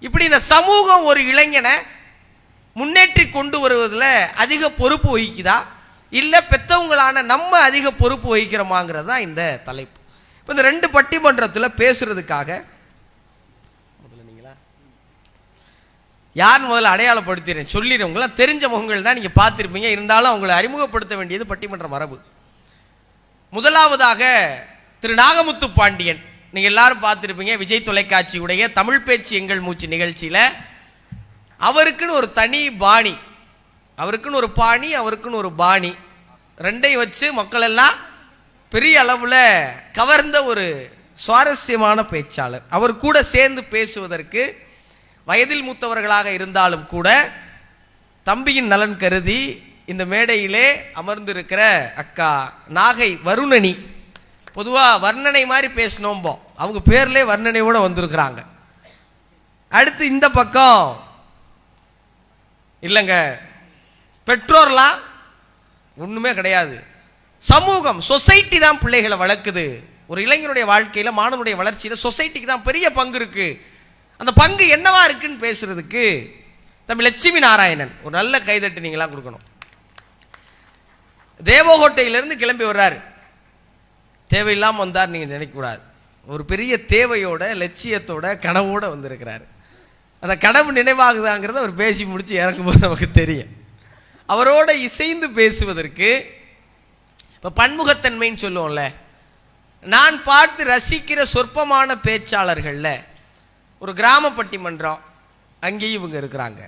இப்படி இந்த சமூகம் ஒரு இளைஞனை முன்னேற்றி கொண்டு வருவதில் அதிக பொறுப்பு வகிக்குதா இல்லை பெற்றவங்களான நம்ம அதிக பொறுப்பு வகிக்கிறோமாங்கிறது தான் இந்த தலைப்பு. இப்போ இந்த ரெண்டு பட்டிமன்றத்தில் பேசுறதுக்காக யார் முதல்ல அடையாளப்படுத்திடுறேன் சொல்லிடுறேன். உங்களாம் தெரிஞ்ச முகங்கள் தான் நீங்கள் பார்த்துருப்பீங்க, இருந்தாலும் அவங்களை அறிமுகப்படுத்த வேண்டியது பட்டிமன்ற மரபு. முதலாவதாக திரு நாகமுத்து பாண்டியன், நீங்கள் எல்லாரும் பார்த்துருப்பீங்க விஜய் தொலைக்காட்சியுடைய தமிழ் பேச்சு எங்கள் மூச்சு நிகழ்ச்சியில். அவருக்குன்னு ஒரு தனி பாணி, அவருக்குன்னு ஒரு பாணி, அவருக்குன்னு ஒரு பாணி, ரெண்டையும் வச்சு மக்கள் எல்லாம் பெரிய அளவில் கவர்ந்த ஒரு சுவாரஸ்யமான பேச்சாளர். அவர் கூட சேர்ந்து பேசுவதற்கு வயதில் மூத்தவர்களாக இருந்தாலும் கூட தம்பியின் நலன் கருதி இந்த மேடையிலே அமர்ந்திருக்கிற அக்கா நாகை வருணனி, பொதுவாக வர்ணனை மாதிரி பேசணும்போம், அவங்க பேர்லேயே வர்ணனையோட வந்திருக்கிறாங்க. அடுத்து இந்த பக்கம் இல்லைங்க, பெற்றோர்லாம் ஒன்றுமே கிடையாது, சமூகம் சொசைட்டி தான் பிள்ளைகளை வளர்க்குது. ஒரு இளைஞனுடைய வாழ்க்கையில் மாணவனுடைய வளர்ச்சியில் சொசைட்டிக்கு தான் பெரிய பங்கு இருக்கு. அந்த பங்கு என்னவா இருக்குன்னு பேசுறதுக்கு தம்பி லட்சுமி நாராயணன் ஒரு நல்ல கைதட்டு நீங்களாம் கொடுக்கணும். தேவகோட்டையிலிருந்து கிளம்பி வர்றாரு, தேவையில்லாமல் வந்தார் நீங்கள் நினைக்கக்கூடாது, ஒரு பெரிய தேவையோட லட்சியத்தோட கனவோட வந்திருக்கிறாரு. அந்த கனவு நினைவாகுதாங்கிறத அவர் பேசி முடிச்சு இறக்கும்போது நமக்கு தெரியும். அவரோட இசைந்து பேசுவதற்கு இப்போ பன்முகத்தன்மைன்னு சொல்லுவோம்ல, நான் பார்த்து ரசிக்கிற சொற்பமான பேச்சாளர்களில் ஒரு கிராம பட்டிமன்றம், அங்கேயும் இவங்க இருக்கிறாங்க.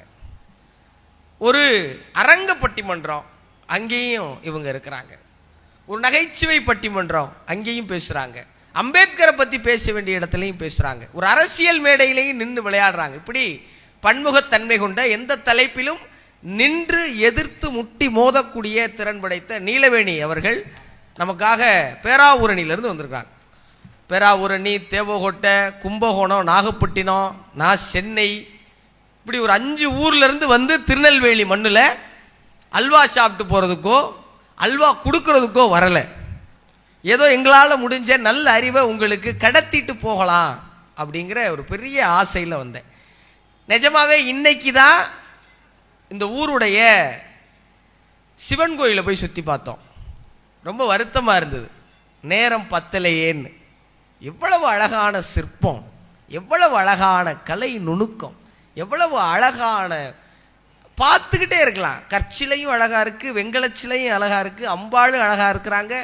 ஒரு அரங்க பட்டிமன்றம், அங்கேயும் இவங்க இருக்கிறாங்க. ஒரு நகைச்சுவை பட்டிமன்றம், அங்கேயும் பேசுகிறாங்க. அம்பேத்கரை பற்றி பேச வேண்டிய இடத்துலையும் பேசுகிறாங்க. ஒரு அரசியல் மேடையிலையும் நின்று விளையாடுறாங்க. இப்படி பன்முகத்தன்மை கொண்ட எந்த தலைப்பிலும் நின்று எதிர்த்து முட்டி மோதக்கூடிய திறன் படைத்த நீலவேணி அவர்கள் நமக்காக பேராவூரணியிலிருந்து வந்திருக்காங்க. பேராவூரணி, தேவகோட்டை, கும்பகோணம், நாகப்பட்டினம், நான் சென்னை, இப்படி ஒரு 5 ஊர்லேருந்து வந்து திருநெல்வேலி மண்ணில் அல்வா சாப்பிட்டு போகிறதுக்கோ அல்வா கொடுக்கறதுக்கோ வரலை. ஏதோ எங்களால் முடிஞ்ச நல்ல அறிவை உங்களுக்கு கடத்திட்டு போகலாம் அப்படிங்கிற ஒரு பெரிய ஆசையில் வந்தேன். நிஜமாவே இன்னைக்கு தான் இந்த ஊருடைய சிவன் கோயிலை போய் சுற்றி பார்த்தோம். ரொம்ப வருத்தமாக இருந்தது, நேரம் பத்தலையேன்னு. எவ்வளவு அழகான சிற்பம், எவ்வளவு அழகான கலை நுணுக்கம், எவ்வளவு அழகான, பார்த்துக்கிட்டே இருக்கலாம். கற்சிலையும் அழகா இருக்கு, வெங்கலச்சிலையும் அழகா இருக்கு, அம்பாளும் அழகா இருக்கிறாங்க,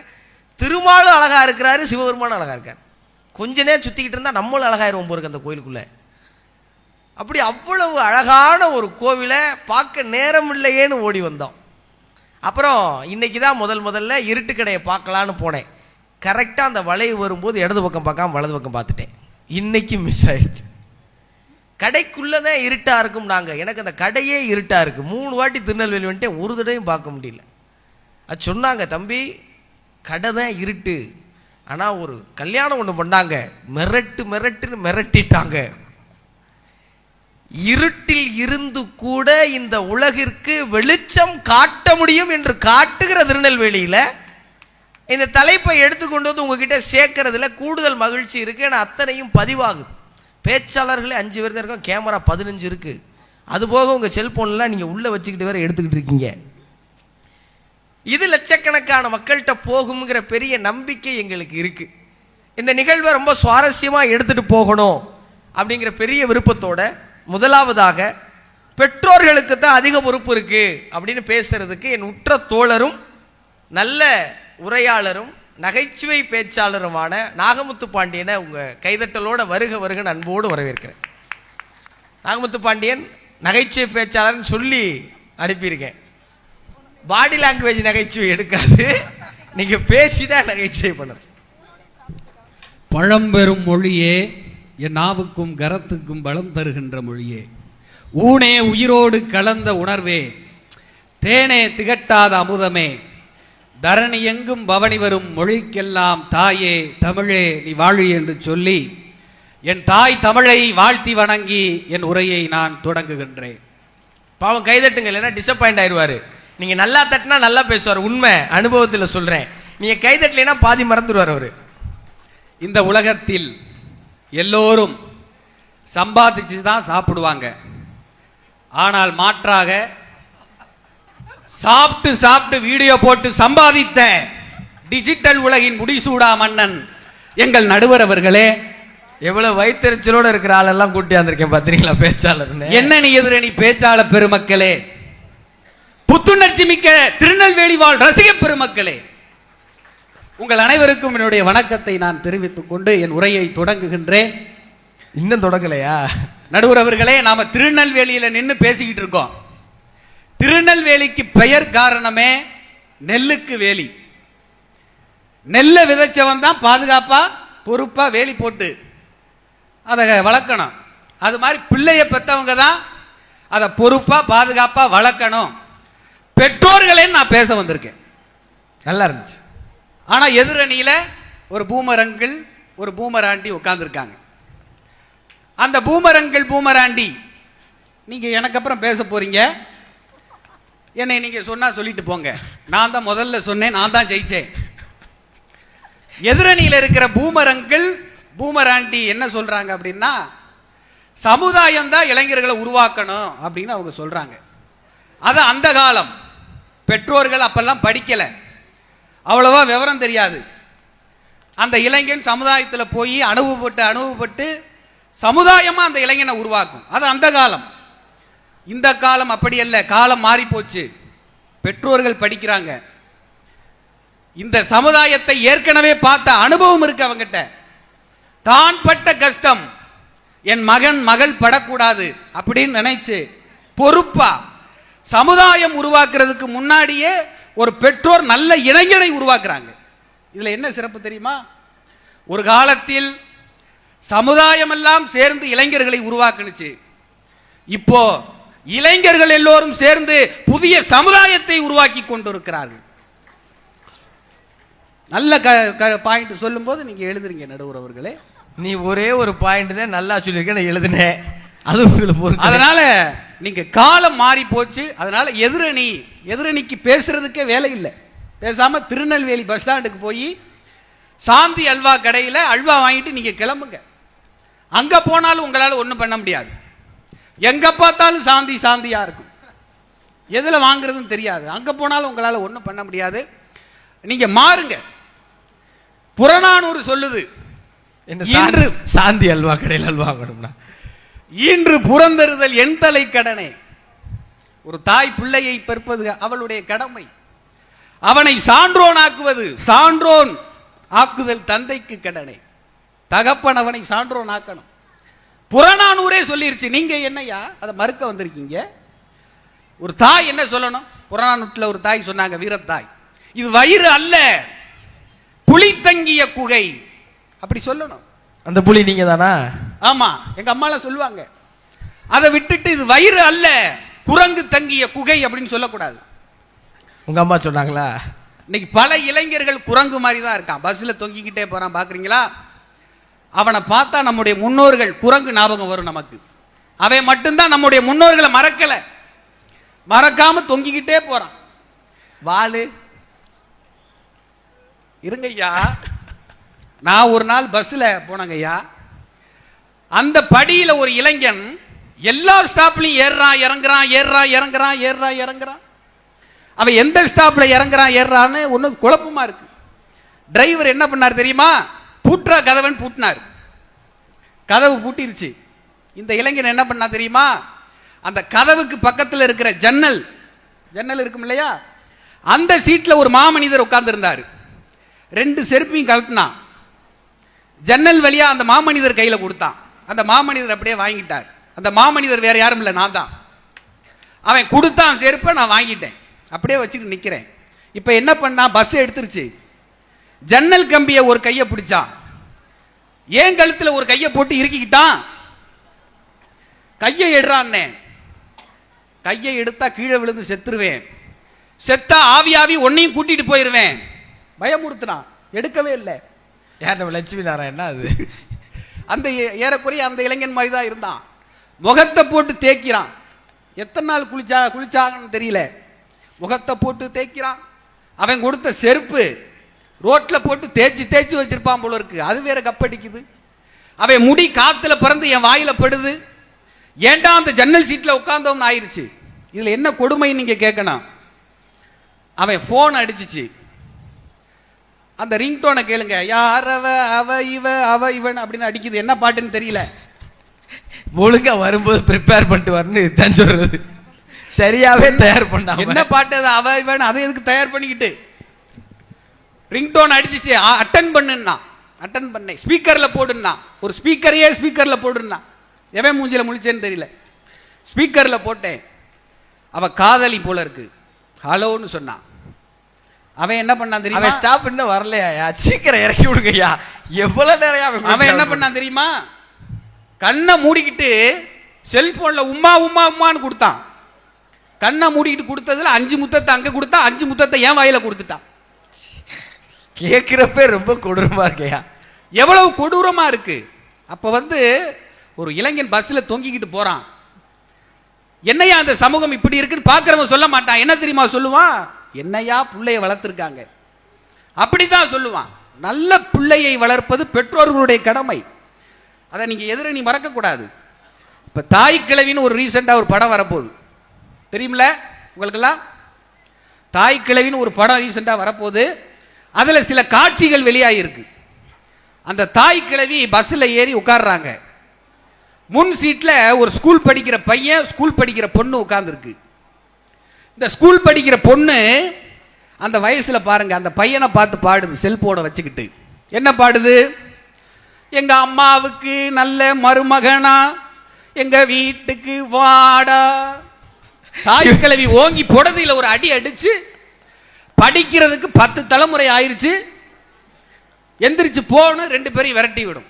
திருமாலும் அழகா இருக்கிறாரு, சிவபெருமானும் அழகா இருக்கார். கொஞ்ச நேரம் சுத்திக்கிட்டு இருந்தா நம்மளும் அழகாயிருவோம் போருக்கு அந்த கோயிலுக்குள்ள. அப்படி அவ்வளவு அழகான ஒரு கோவிலை பார்க்க நேரம் இல்லையேன்னு ஓடி வந்தோம். அப்புறம் இன்னைக்கு தான் முதல்ல இருட்டு கடையை பார்க்கலான்னு போனேன். கரெக்டாக அந்த வளைவு வரும்போது இடது பக்கம் பார்க்காம வலது பக்கம் பார்த்துட்டேன். இன்னைக்கு மிஸ் ஆயிடுச்சு. கடைக்குள்ளதான் இருட்டா இருக்கும். எனக்கு அந்த கடையே இருட்டா இருக்கு. 3 வாட்டி திருநெல்வேலி வந்துட்டு ஒரு தடையும் பார்க்க முடியல. அது சொன்னாங்க, தம்பி கடை தான் இருட்டு, ஆனால் ஒரு கல்யாணம் ஒன்று பண்ணாங்க, மிரட்டுன்னு மிரட்டிட்டாங்க. இருட்டில் இருந்து கூட இந்த உலகிற்கு வெளிச்சம் காட்ட முடியும் என்று காட்டுகிற திருநெல்வேலியில இந்த தலைப்பை எடுத்துக்கொண்டு வந்து உங்ககிட்ட சேர்க்கறதுல கூடுதல் மகிழ்ச்சி இருக்கு. ஏன்னா அத்தனையும் பதிவாகுது. பேச்சாளர்களே 5 பேர் தான் இருக்கோம், கேமரா 15 இருக்கு. அதுபோக உங்க செல்போன்லாம் நீங்க உள்ள வச்சுக்கிட்டு வேற எடுத்துக்கிட்டு இருக்கீங்க. இது லட்சக்கணக்கான மக்கள்கிட்ட போகுங்கிற பெரிய நம்பிக்கை எங்களுக்கு இருக்கு. இந்த நிகழ்வை ரொம்ப சுவாரஸ்யமா எடுத்துட்டு போகணும் அப்படிங்கிற பெரிய விருப்பத்தோட முதலாவதாக பெற்றோர்களுக்கு தான் அதிக பொறுப்பு இருக்கு அப்படின்னு பேசுறதுக்கு என் உற்ற தோழரும் நல்ல உரையாளரும் நகைச்சுவை பேச்சாளருமான நாகமுத்து பாண்டியனை உங்க கைதட்டலோட வருக அன்போடு வரவேற்கிறேன். நாகமுத்து பாண்டியன் நகைச்சுவை பேச்சாளர்னு சொல்லி அனுப்பியிருக்கேன். பாடி லாங்குவேஜ் நகைச்சுவை எடுக்காது, நீங்க பேசிதான் நகைச்சுவை பண்ணணும். பழம்பெரும் மொழியே, என் நாவுக்கும் கரத்துக்கும் பலம் தருகின்ற மொழியே, ஊனே உயிரோடு கலந்த உணர்வே, தேனே திகட்டாத அமுதமே, தரணி எங்கும் பவனி வரும் மொழிக்கெல்லாம் தாயே தமிழே நீ வாழி என்று சொல்லி என் தாய் தமிழை வாழ்த்தி வணங்கி என் உரையை நான் தொடங்குகின்றேன். பாவம் கைதட்டுங்க, இல்லைன்னா டிசப்பாயிண்ட் ஆயிடுவாரு. நீங்க நல்லா தட்டினா நல்லா பேசுவார், உண்மை அனுபவத்தில் சொல்றேன். நீங்க கைதட்டலைன்னா பாதி மறந்துடுவார் அவரு. இந்த உலகத்தில் எல்லோரும் சம்பாதிச்சு தான் சாப்பிடுவாங்க. ஆனால் மாற்றாக சாப்பிட்டு சாப்பிட்டு வீடியோ போட்டு சம்பாதித்த டிஜிட்டல் உலகின் முடிசூடா மன்னன் எங்கள் நடுவர் அவர்களே, எவ்வளவு வயிற்றுச்சலோட இருக்கிற ஆளெல்லாம் கூட்டி வந்திருக்கேன் பாத்தீங்களா பேச்சாளர். எண்ணணி எதிரணி பேச்சாளர் பெருமக்களே, புத்துணர்ச்சி மிக்க திருநெல்வேலி வாழ் ரசிக பெருமக்களே, உங்கள் அனைவருக்கும் என்னுடைய வணக்கத்தை நான் தெரிவித்துக் கொண்டு என் உரையை தொடங்குகின்றேன். இன்னும் தொடங்கலையா? நடுவர் அவர்களே, நாம திருநெல்வேலியில நின்று பேசிக்கிட்டு இருக்கோம். திருநெல்வேலிக்கு பெயர் காரணமே நெல்லுக்கு வேலி. நெல்லை விதைச்சவன் தான் பாதுகாப்பா பொறுப்பா வேலி போட்டு அதை வளர்க்கணும். அது மாதிரி பிள்ளைய பெற்றவங்க தான் அதை பொறுப்பா பாதுகாப்பா வளர்க்கணும். பெற்றோர்களே நான் பேச வந்திருக்கேன். நல்லா இருந்துச்சு. ஆனா எதிரணியில ஒரு பூமரங்கள் ஒரு பூமராண்டி உட்கார்ந்துருக்காங்க. அந்த பூமரங்கள் பூமராண்டி நீங்க எனக்கு அப்புறம் பேச போறீங்க. என்னை நீங்க சொன்னா சொல்லிட்டு போங்க. நான் தான் முதல்ல சொன்னேன், நான் தான் ஜெயிச்சேன். எதிரணியில் இருக்கிற பூமரங்கள் பூமராண்டி என்ன சொல்றாங்க அப்படின்னா, சமுதாயம் தான் இளைஞர்களை உருவாக்கணும் அப்படின்னு அவங்க சொல்றாங்க. அது அந்த காலம். பெற்றோர்கள் அப்பெல்லாம் படிக்கல, அவ்வளவா விவரம் தெரியாது. அந்த இளைஞன் சமுதாயத்தில் போய் அனுபவப்பட்டு சமுதாயமா அந்த இளைஞனை உருவாக்கும். அது அந்த காலம். இந்த காலம் அப்படி அல்ல. காலம் மாறி போச்சு. பெற்றோர்கள் படிக்கிறாங்க. இந்த சமுதாயத்தை ஏற்கனவே பார்த்த அனுபவம் இருக்கு அவங்கிட்ட. தான் பட்ட கஷ்டம் என் மகன் மகள் படக்கூடாது அப்படின்னு நினைச்சு பொறுப்பா சமுதாயம் உருவாக்குறதுக்கு முன்னாடியே ஒரு பெற்றோர் நல்ல இளைஞனை உருவாக்குறாங்க. இதுல என்ன சிறப்பு தெரியுமா? ஒரு காலத்தில் சமுதாயம் எல்லாம் சேர்ந்து இளைஞர்களை உருவாக்குனுச்சு. இப்போ இளைஞர்கள் எல்லோரும் சேர்ந்து புதிய சமுதாயத்தை உருவாக்கி கொண்டிருக்கிறார்கள். நல்ல பாயிண்ட் சொல்லும் போது நீங்க எழுதுறீங்க நடுவர் அவர்களே. நீ ஒரே ஒரு பாயிண்ட் தான் நல்லா சொல்லியிருக்க, எழுதுனேன். அது உங்களுக்கு அதனால நீங்க காலம் மாறி போச்சு. அதனால எதிரணிக்கு பேசுறதுக்கே வேலை இல்லை. பேசாம திருநெல்வேலி பஸ் ஸ்டாண்டுக்கு போய் சாந்தி அல்வா கடையில் அல்வா வாங்கிட்டு நீங்க கிளம்புங்க. அங்க போனாலும் உங்களால ஒன்றும் பண்ண முடியாது. எங்க பார்த்தாலும் சாந்தி சாந்தியா இருக்கும். எதுல வாங்குறதுன்னு தெரியாது. அங்க போனாலும் உங்களால ஒன்றும் பண்ண முடியாது. நீங்க மாறுங்க. புறநானூறு சொல்லுது, இன்று சாந்தி அல்வா கடையில் அல்வா வாங்கணும்னா இன்று புறந்தறுதல் என் தலை கடனே. ஒரு தாய் பிள்ளையை பெற்பது அவளுடைய கடமை. அவனை சான்றோன் ஆக்குவது சான்றோன் ஆக்குதல் தந்தைக்கு கடனை. தகப்பன் அவனை சான்றோன் ஆக்கணும். புறநானூரே சொல்லிருச்சு. நீங்க என்னையா அதை மறுக்க வந்திருக்கீங்க? ஒரு தாய் என்ன சொல்லணும்? புறநானூற்றில் ஒரு தாய் சொன்னாங்க, வீரத்தாய், இது வயிறு அல்ல புலி தங்கிய குகை அப்படி சொல்லணும். அந்த புலி நீங்க தானா? ஆமா, எங்க அம்மால சொல்லுவாங்க. அதை விட்டுட்டு இது வயிறு அல்ல குரங்கு தங்கிய குகை அப்படின்னு சொல்லக்கூடாது. உங்க அம்மா சொன்னாங்களா? இன்னைக்கு பல இளைஞர்கள் குரங்கு மாதிரி தான் இருக்கான். பஸ்ல தொங்கிக்கிட்டே போறான், பாக்குறீங்களா? அவனை பார்த்தா நம்முடைய முன்னோர்கள் குரங்கு ஞாபகம் வரும் நமக்கு. அவன் மட்டும்தான் நம்முடைய முன்னோர்களை மறக்கல, மறக்காம தொங்கிக்கிட்டே போறான். வாளு இருங்கய்யா, நான் ஒரு நாள் பஸ்ல போனங்கய்யா. அந்த படியில ஒரு இளைஞன் எல்லா ஸ்டாப்லையும் ஏறுறான் இறங்குறான் ஏறுறான் இறங்குறான் ஏறுறான் இறங்குறான். அவன் எந்த ஸ்டாப்ல இறங்குறான் ஏறுறான்னு ஒன்றும் குழப்பமா இருக்கு. டிரைவர் என்ன பண்ணார் தெரியுமா? பூட்டுறா கதவன் பூட்டினார். கதவு பூட்டிருச்சு. இந்த இளைஞன் என்ன பண்ணா தெரியுமா? அந்த கதவுக்கு பக்கத்தில் இருக்கிற ஜன்னல் இருக்கும் இல்லையா, அந்த சீட்ல ஒரு மாமனிதர் உட்கார்ந்து இருந்தார். 2 செருப்பையும் கழட்டினான். ஜன்னல் வழியா அந்த மாமனிதர் கையில கொடுத்தான். அந்த மாமனிதர் அப்படியே வாங்கிட்டார். அந்த மாமனிதர் வேற யாரும் இல்லை, நான் தான். அவன் கொடுத்தான் செருப்பை, நான் வாங்கிட்டேன். அப்படியே வச்சுட்டு நிக்கிறேன். இப்ப என்ன பண்ணா? பஸ் எடுத்துருச்சு. ஜன்னல் கம்பியை ஒரு கையை பிடிச்சான். ஏன் கழுத்துல ஒரு கையை போட்டு இறுக்கிக்கிட்டான். கையை எடுறான்னே. கையை எடுத்தா கீழே விழுந்து செத்துருவேன், செத்தா ஆவி ஒன்னையும் கூட்டிட்டு போயிருவேன் பயமுறுத்துறான். எடுக்கவே இல்லை. யார் லட்சுமி நாராயணா? அது அந்த ஏறக்குறைய அந்த இளைஞன் மாதிரி தான் இருந்தான். முகத்தை போட்டு தேய்க்கிறான். எத்தனை நாள் குளிச்சாங்கன்னு தெரியல. முகத்தை போட்டு தேய்க்கிறான். அவன் கொடுத்த செருப்பு ரோட்ல போட்டு தேய்ச்சி வச்சிருப்பான் போல இருக்கு. அது வேற கப்படிக்குது. அவன் முடி காத்துல பறந்து என் வாயில படுது. ஏண்டா அந்த ஜன்னல் சீட்ல உட்கார்ந்தோம்னு ஆயிருச்சு. இதுல என்ன கொடுமை நீங்க கேட்கணும். அவன் போன் அடிச்சிச்சு. அந்த ரிங்டோனை கேளுங்க. யார் அவ, அவ இவ, அவ இவன் அப்படின்னு அடிக்குது. என்ன பாட்டுன்னு தெரியல. ஒழுங்கா வரும்போது ப்ரிப்பேர் பண்ணிட்டு வரணும், இதுதான் சொல்றது. சரியாவே தயார் பண்ணாம என்ன பாட்டு அது, அவ இவன், அதை எதுக்கு தயார் பண்ணிக்கிட்டு. ரிங்டோன் அடிச்சிச்சு. அட்டன் பண்ணுன்னா அட்டன் பண்ணேன். ஸ்பீக்கர்ல போடுன்னா ஒரு ஸ்பீக்கரையே ஸ்பீக்கர்ல போடுன்னா. எவன் மூஞ்சில முழிச்சேன்னு தெரியல. ஸ்பீக்கர்ல போட்டேன். அவ காதலி போல இருக்கு. ஹலோன்னு சொன்னான். அவன் என்ன பண்ணான் தெரியுமா? அவன் ஸ்டாப் இன்னும் வரலையா? சீக்கிரம் இறக்கி விடுங்கய்யா. எவ்வளவு நேரம் அவன் என்ன பண்ணான் தெரியுமா? கண்ணை மூடிக்கிட்டு செல்போன்ல உம்மா உம்மா உம்மான்னு கொடுத்தான். கண்ணை மூடிக்கிட்டு கொடுத்ததுல 5 முத்தத்தை அங்க கொடுத்தா, 5 முத்தத்தை என் வாயில கொடுத்துட்டான். கேட்கிறப்ப ரொம்ப கொடூரமா இருக்கையா. எவ்வளவு கொடூரமா இருக்கு. அப்ப ஒரு இளைஞன் பஸ்ல தொங்கிக்கிட்டு போறான். என்னையா அந்த சமூகம் இப்படி இருக்குன்னு பாக்குறவன் சொல்ல மாட்டான். என்ன தெரியுமா சொல்லுவான்? என்னையா பிள்ளைய வளர்த்திருக்காங்க அப்படிதான் சொல்லுவான். நல்ல பிள்ளையை வளர்ப்பது பெற்றோர்களுடைய கடமை. அதை நீங்க எதிரணி மறக்க கூடாது. இப்ப தாய் கிழவின்னு ஒரு ரீசெண்டா ஒரு படம் வரப்போகுது, தெரியுமில உங்களுக்கெல்லாம்? தாய் கிழவின்னு ஒரு படம் ரீசெண்டா வரப்போகுது. அதுல சில காட்சிகள் வெளியாகிருக்கு. அந்த தாய் கிழவி பஸ்ல ஏறி உட்கார்றாங்க. முன் சீட்ல ஒரு ஸ்கூல் படிக்கிற பையன், ஸ்கூல் படிக்கிற பொண்ணு உட்கார்ந்துருக்கு. இந்த ஸ்கூல் படிக்கிற பொண்ணு அந்த வயசுல பாருங்க, அந்த பையனை பார்த்து பாடுது செல்போனை வச்சுக்கிட்டு. என்ன பாடுது? எங்க அம்மாவுக்கு நல்ல மருமகனா எங்க வீட்டுக்கு வாடா. தாய் கிழவி ஓங்கி புடதியில ஒரு அடி அடிச்சு படிக்கிறதுக்கு 10 தலைமுறை ஆயிருச்சு. எந்திரிச்சு போன்னு 2 பேரையும் விரட்டி விடும்.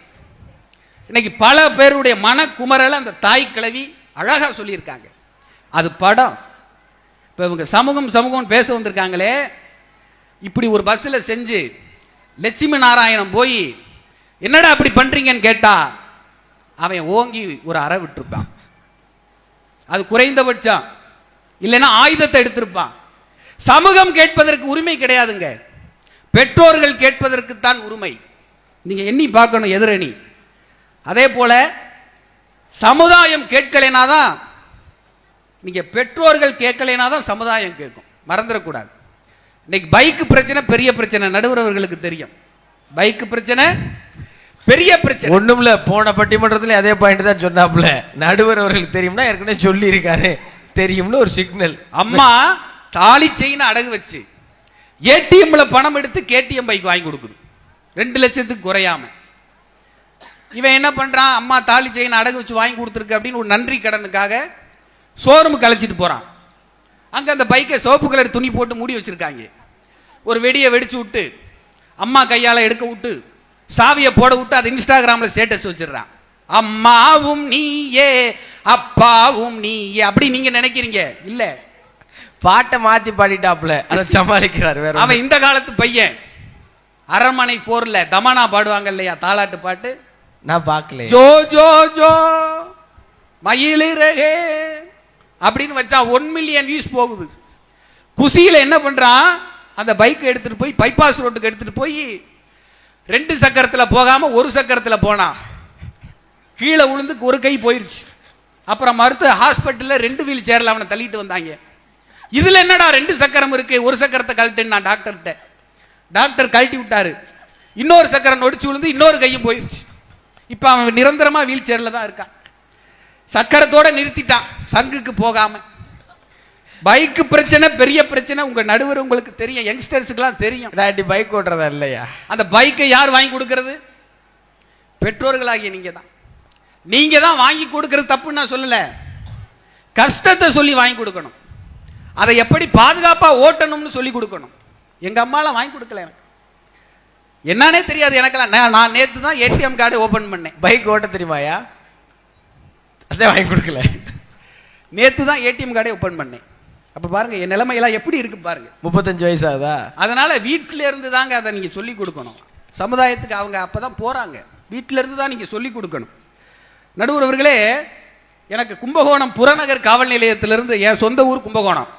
இன்னைக்கு பல பேருடைய மனக்குமரல அந்த தாய் கிழவி அழகா சொல்லியிருக்காங்க. அது படம். இப்ப இவங்க சமூகம் சமூகம் பேச வந்திருக்காங்களே, இப்படி ஒரு பஸ்ல செஞ்சு லட்சுமி நாராயணன் போய் என்னடா அப்படி பண்றீங்கன்னு கேட்டா அவன் ஓங்கி ஒரு அறை விட்டுருப்பான். அது குறைந்தபட்சம். இல்லைன்னா ஆயுதத்தை எடுத்திருப்பான். சமூகம் கேட்பதற்கு உரிமை கிடையாதுங்க, பெற்றோர்கள் கேட்பதற்கு தான் உரிமை. நீங்க எண்ணி பார்க்கணும் எதிரணி. அதே போல சமுதாயம் கேட்கலைனாதான், நீங்க பெற்றோர்கள் கேட்கலைனாதான் சமுதாயம் கேட்கும், மறந்துடக்கூடாது. இன்னைக்கு பைக் பிரச்சனை பெரிய பிரச்சனை, நடுவரவர்களுக்கு தெரியும். பைக் பிரச்சனை பெரிய பிரச்சனை. ஒண்ணுமில்ல, போன பட்டிமன்றத்துல அதே பாயிண்ட் தான் சொன்னாப்புல. நடுவர் அவர்களுக்கு தெரியும்னா ஏற்கனவே சொல்லி இருக்காரு, தெரியும்னு ஒரு சிக்னல். அம்மா தாலி செயின் அடகு வச்சு ஏடிஎம்ல பணம் எடுத்து கேடிஎம் பைக் வாங்கி கொடுக்குது 2 லட்சத்துக்கு குறையாம. இவன் என்ன பண்றான்? அம்மா தாலி செயின் அடகு வச்சு வாங்கி கொடுத்துருக்கு அப்படின்னு ஒரு நன்றி கடனுக்காக ஷோரூம் கழிச்சிட்டு போறான். அங்க அந்த பைக்கை சிவப்பு கலர் துணி போட்டு மூடி வச்சிருக்காங்க. ஒரு வெடியை வெடிச்சு விட்டு அம்மா கையால எடுக்க விட்டு சாவியை போட விட்டு அதை இன்ஸ்டாகிராம்ல ஸ்டேட்டஸ் வச்சிடறான். அம்மாவும் நீயே அப்பாவும் நீயே அப்படி நீங்க நினைக்கிறீங்க. இல்ல, பாட்டை மாத்தி பாடிட்டாப்ல, அதை சமாளிக்கிறார். வேற அவன் இந்த காலத்து பையன். அரண்மனை 4ல தமனா பாடுவாங்க இல்லையா தாலாட்டு பாட்டு, நான் பார்க்கல. ஜோ ஜோ ஜோ மயிலிறகே அப்படின்னு வச்சா 1 மில்லியன் வியூஸ் போகுது. குசியில என்ன பண்றான்? அந்த பைக் எடுத்துட்டு போய் பைபாஸ் ரோட்டுக்கு எடுத்துட்டு போய் 2 சக்கரத்துல போகாம 1 சக்கரத்துல போனான். கீழே விழுந்து ஒரு கை போயிருச்சு. அப்புறம் மருத்துவ ஹாஸ்பிட்டல்ல 2 வீல் சேர்ல அவனை தள்ளிட்டு வந்தாங்க. இதுல என்னடா 2 சக்கரம் இருக்கு, 1 சக்கரத்தை கழட்டுன்னு நான் டாக்டர்கிட்ட. டாக்டர் கழட்டி விட்டாரு. இன்னொரு சக்கரம் நொடிச்சு விழுந்து இன்னொரு கையும் போயிருச்சு. இப்ப அவன் நிரந்தரமா வீல் சேர்ல தான் இருக்கான். சக்கரத்தோட நிறுத்திட்டான், சங்குக்கு போகாம. பைக் பிரச்சனை பெரிய பிரச்சனை. உங்க நடுவர் உங்களுக்கு தெரியும், யங்ஸ்டர்ஸுக்குலாம் தெரியும். பைக் ஓட்டுறதா இல்லையா? அந்த பைக்கை யார் வாங்கி கொடுக்கிறது? பெற்றோர்களாகிய நீங்க தான். நீங்க தான் வாங்கி கொடுக்கிறது தப்புன்னு நான் சொல்லல. கஷ்டத்தை சொல்லி வாங்கி கொடுக்கணும். அதை எப்படி பாதுகாப்பா ஓட்டணும்னு சொல்லி கொடுக்கணும். எங்க அம்மாலாம் வாங்கி கொடுக்கல, எனக்கு என்னன்னே தெரியாது. எனக்கெல்லாம் நான் நேத்து தான் ஏடிஎம் கார்டு ஓபன் பண்ணேன். பைக் ஓட்ட தெரியுமாயா? அதை வாங்கி கொடுக்கல. நேத்து தான் ஏடிஎம் கார்டே ஓபன் பண்ணேன். அப்ப பாருங்க என் நிலைமையெல்லாம் எப்படி இருக்கு பாருங்க. 35 வயசு ஆகுதா? அதனால வீட்டில இருந்து தாங்க அதை நீங்க சொல்லி கொடுக்கணும். சமுதாயத்துக்கு அவங்க அப்பதான் போறாங்க. வீட்டில இருந்து தான் நீங்க சொல்லி கொடுக்கணும். நடுவர் அவர்களே, எனக்கு கும்பகோணம் புறநகர் காவல் நிலையத்திலிருந்து, என் சொந்த ஊர் கும்பகோணம்,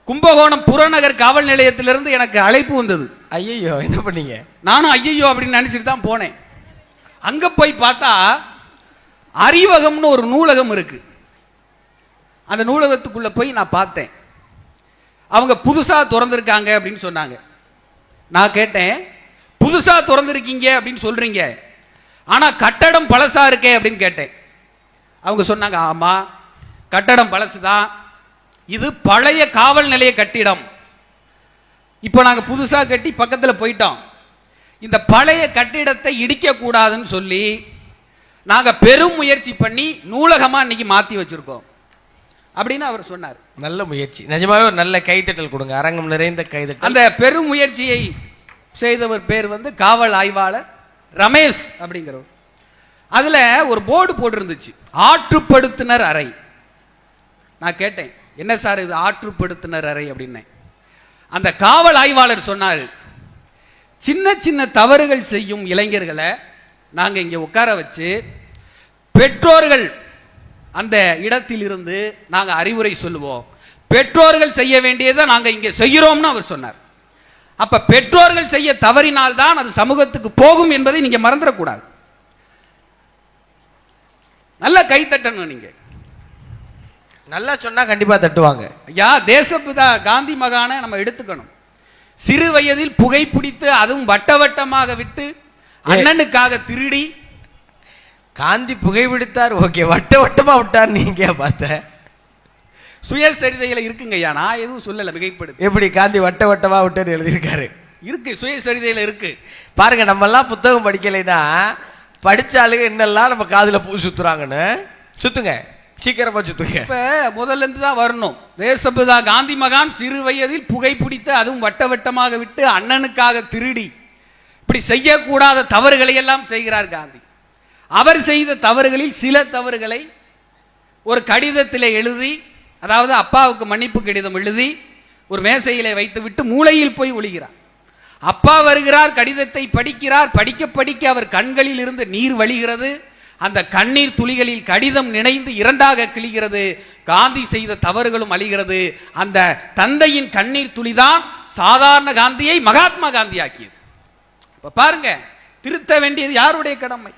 கும்பகோணம் புறநகர் காவல் நிலையத்திலிருந்து எனக்கு அழைப்பு வந்தது. ஐயோ, என்ன பண்ணீங்க? நானும் ஐயோ அப்படின்னு நினைச்சிட்டு தான் போனேன். அங்க போய் பார்த்தா அறிவகம்னு ஒரு நூலகம் இருக்கு. அந்த நூலகத்துக்குள்ள போய் நான் பார்த்தேன். அவங்க புதுசா திறந்திருக்காங்க அப்படின்னு சொன்னாங்க. நான் கேட்டேன், புதுசா திறந்திருக்கீங்க அப்படின்னு சொல்றீங்க, ஆனா கட்டடம் பழசா இருக்கே அப்படின்னு கேட்டேன். அவங்க சொன்னாங்க, ஆமா கட்டடம் பழசுதான், இது பழைய காவல் நிலைய கட்டிடம். இப்போ நாங்க புதுசா கட்டி பக்கத்துல போயிட்டோம். இந்த பழைய கட்டிடத்தை இடிக்க கூடாதுன்னு சொல்லி நாங்க பெரும் முயற்சி பண்ணி நூலகமா இன்னைக்கு மாத்தி வச்சிருக்கோம் அப்படின்னு அவர் சொன்னார். நல்ல முயற்சி, நிஜமாவே ஒரு நல்ல கைத்தட்டல் கொடுங்க, அரங்கம் நிறைந்த கைதட்டல். அந்த பெரும் முயற்சியை செய்தவர் பேர் வந்து காவல் ஆய்வாளர் ரமேஷ் அப்படிங்கிறவர். அதுல ஒரு போர்டு போட்டிருந்துச்சு, ஆற்றுப்படுத்துனர் அறை. நான் கேட்டேன், என்ன சார் இது ஆற்றுப்படுத்துனர் அறை அப்படின்னு. அந்த காவல் ஆய்வாளர் சொன்னார், சின்ன சின்ன தவறுகள் செய்யும் இளைஞர்களை நாங்க இங்க உட்கார வச்சு பெற்றோர்கள் அந்த இடத்தில் இருந்து நாங்க அறிவுரை சொல்லுவோம், பெற்றோர்கள் செய்ய வேண்டியதை நாங்க இங்க செய்கிறோம்னு அவர் சொன்னார். அப்ப பெற்றோர்கள் செய்ய தவறினால்தான் அது சமூகத்துக்கு போகும் என்பதை நீங்க மறந்துடக்கூடாது. நல்ல கை தட்டணும். நீங்க நல்லா சொன்னா கண்டிப்பா தட்டுவாங்க. ஐயா, தேசப்பிதா காந்தி மகானை நம்ம எடுத்துக்கணும். சிறு வயதில் புகை பிடித்து அதுவும் வட்ட வட்டமாக விட்டு அண்ணனுக்காக திருடி. காந்தி புகைப்பிடித்தார், ஓகே, வட்ட வட்டமா விட்டார், நீங்க பார்த்த சுயசரிதையில இருக்குங்க ஐயா, நான் எதுவும் சொல்லல, மிகைப்படுது. எப்படி காந்தி வட்ட வட்டமா விட்டு எழுதியிருக்காரு, இருக்கு, சுயசரிதையில இருக்கு. பாருங்க, நம்ம எல்லாம் புத்தகம் படிக்கலைன்னா படிச்சாலுங்க என்னெல்லாம் நம்ம காதுல பூ சுத்துறாங்கன்னு. சுத்துங்க, சீக்கிரமா சுத்துங்க. இப்ப முதல்ல இருந்து தான் வரணும். தேசப்பிதா காந்தி மகான் சிறு வயதில் புகை பிடித்து அதுவும் வட்ட வட்டமாக விட்டு அண்ணனுக்காக திருடி இப்படி செய்யக்கூடாத தவறுகளை எல்லாம் செய்கிறார் காந்தி. அவர் செய்த தவறுகளில் சில தவறுகளை ஒரு கடிதத்திலே எழுதி, அதாவது அப்பாவுக்கு மன்னிப்பு கடிதம் எழுதி ஒரு மேசையிலே வைத்து விட்டு மூலையில் போய் ஒளிகிறார். அப்பா வருகிறார், கடிதத்தை படிக்கிறார். படிக்க படிக்க அவர் கண்களில் இருந்து நீர் வழிகிறது. அந்த கண்ணீர் துளிகளில் கடிதம் நினைந்து இரண்டாக கிழிகிறது. காந்தி செய்த தவறுகளும் அழிகிறது. அந்த தந்தையின் கண்ணீர் துளிதான் சாதாரண காந்தியை மகாத்மா காந்தி ஆக்கியது. இப்ப பாருங்க, திருத்த வேண்டியது யாருடைய கடமை?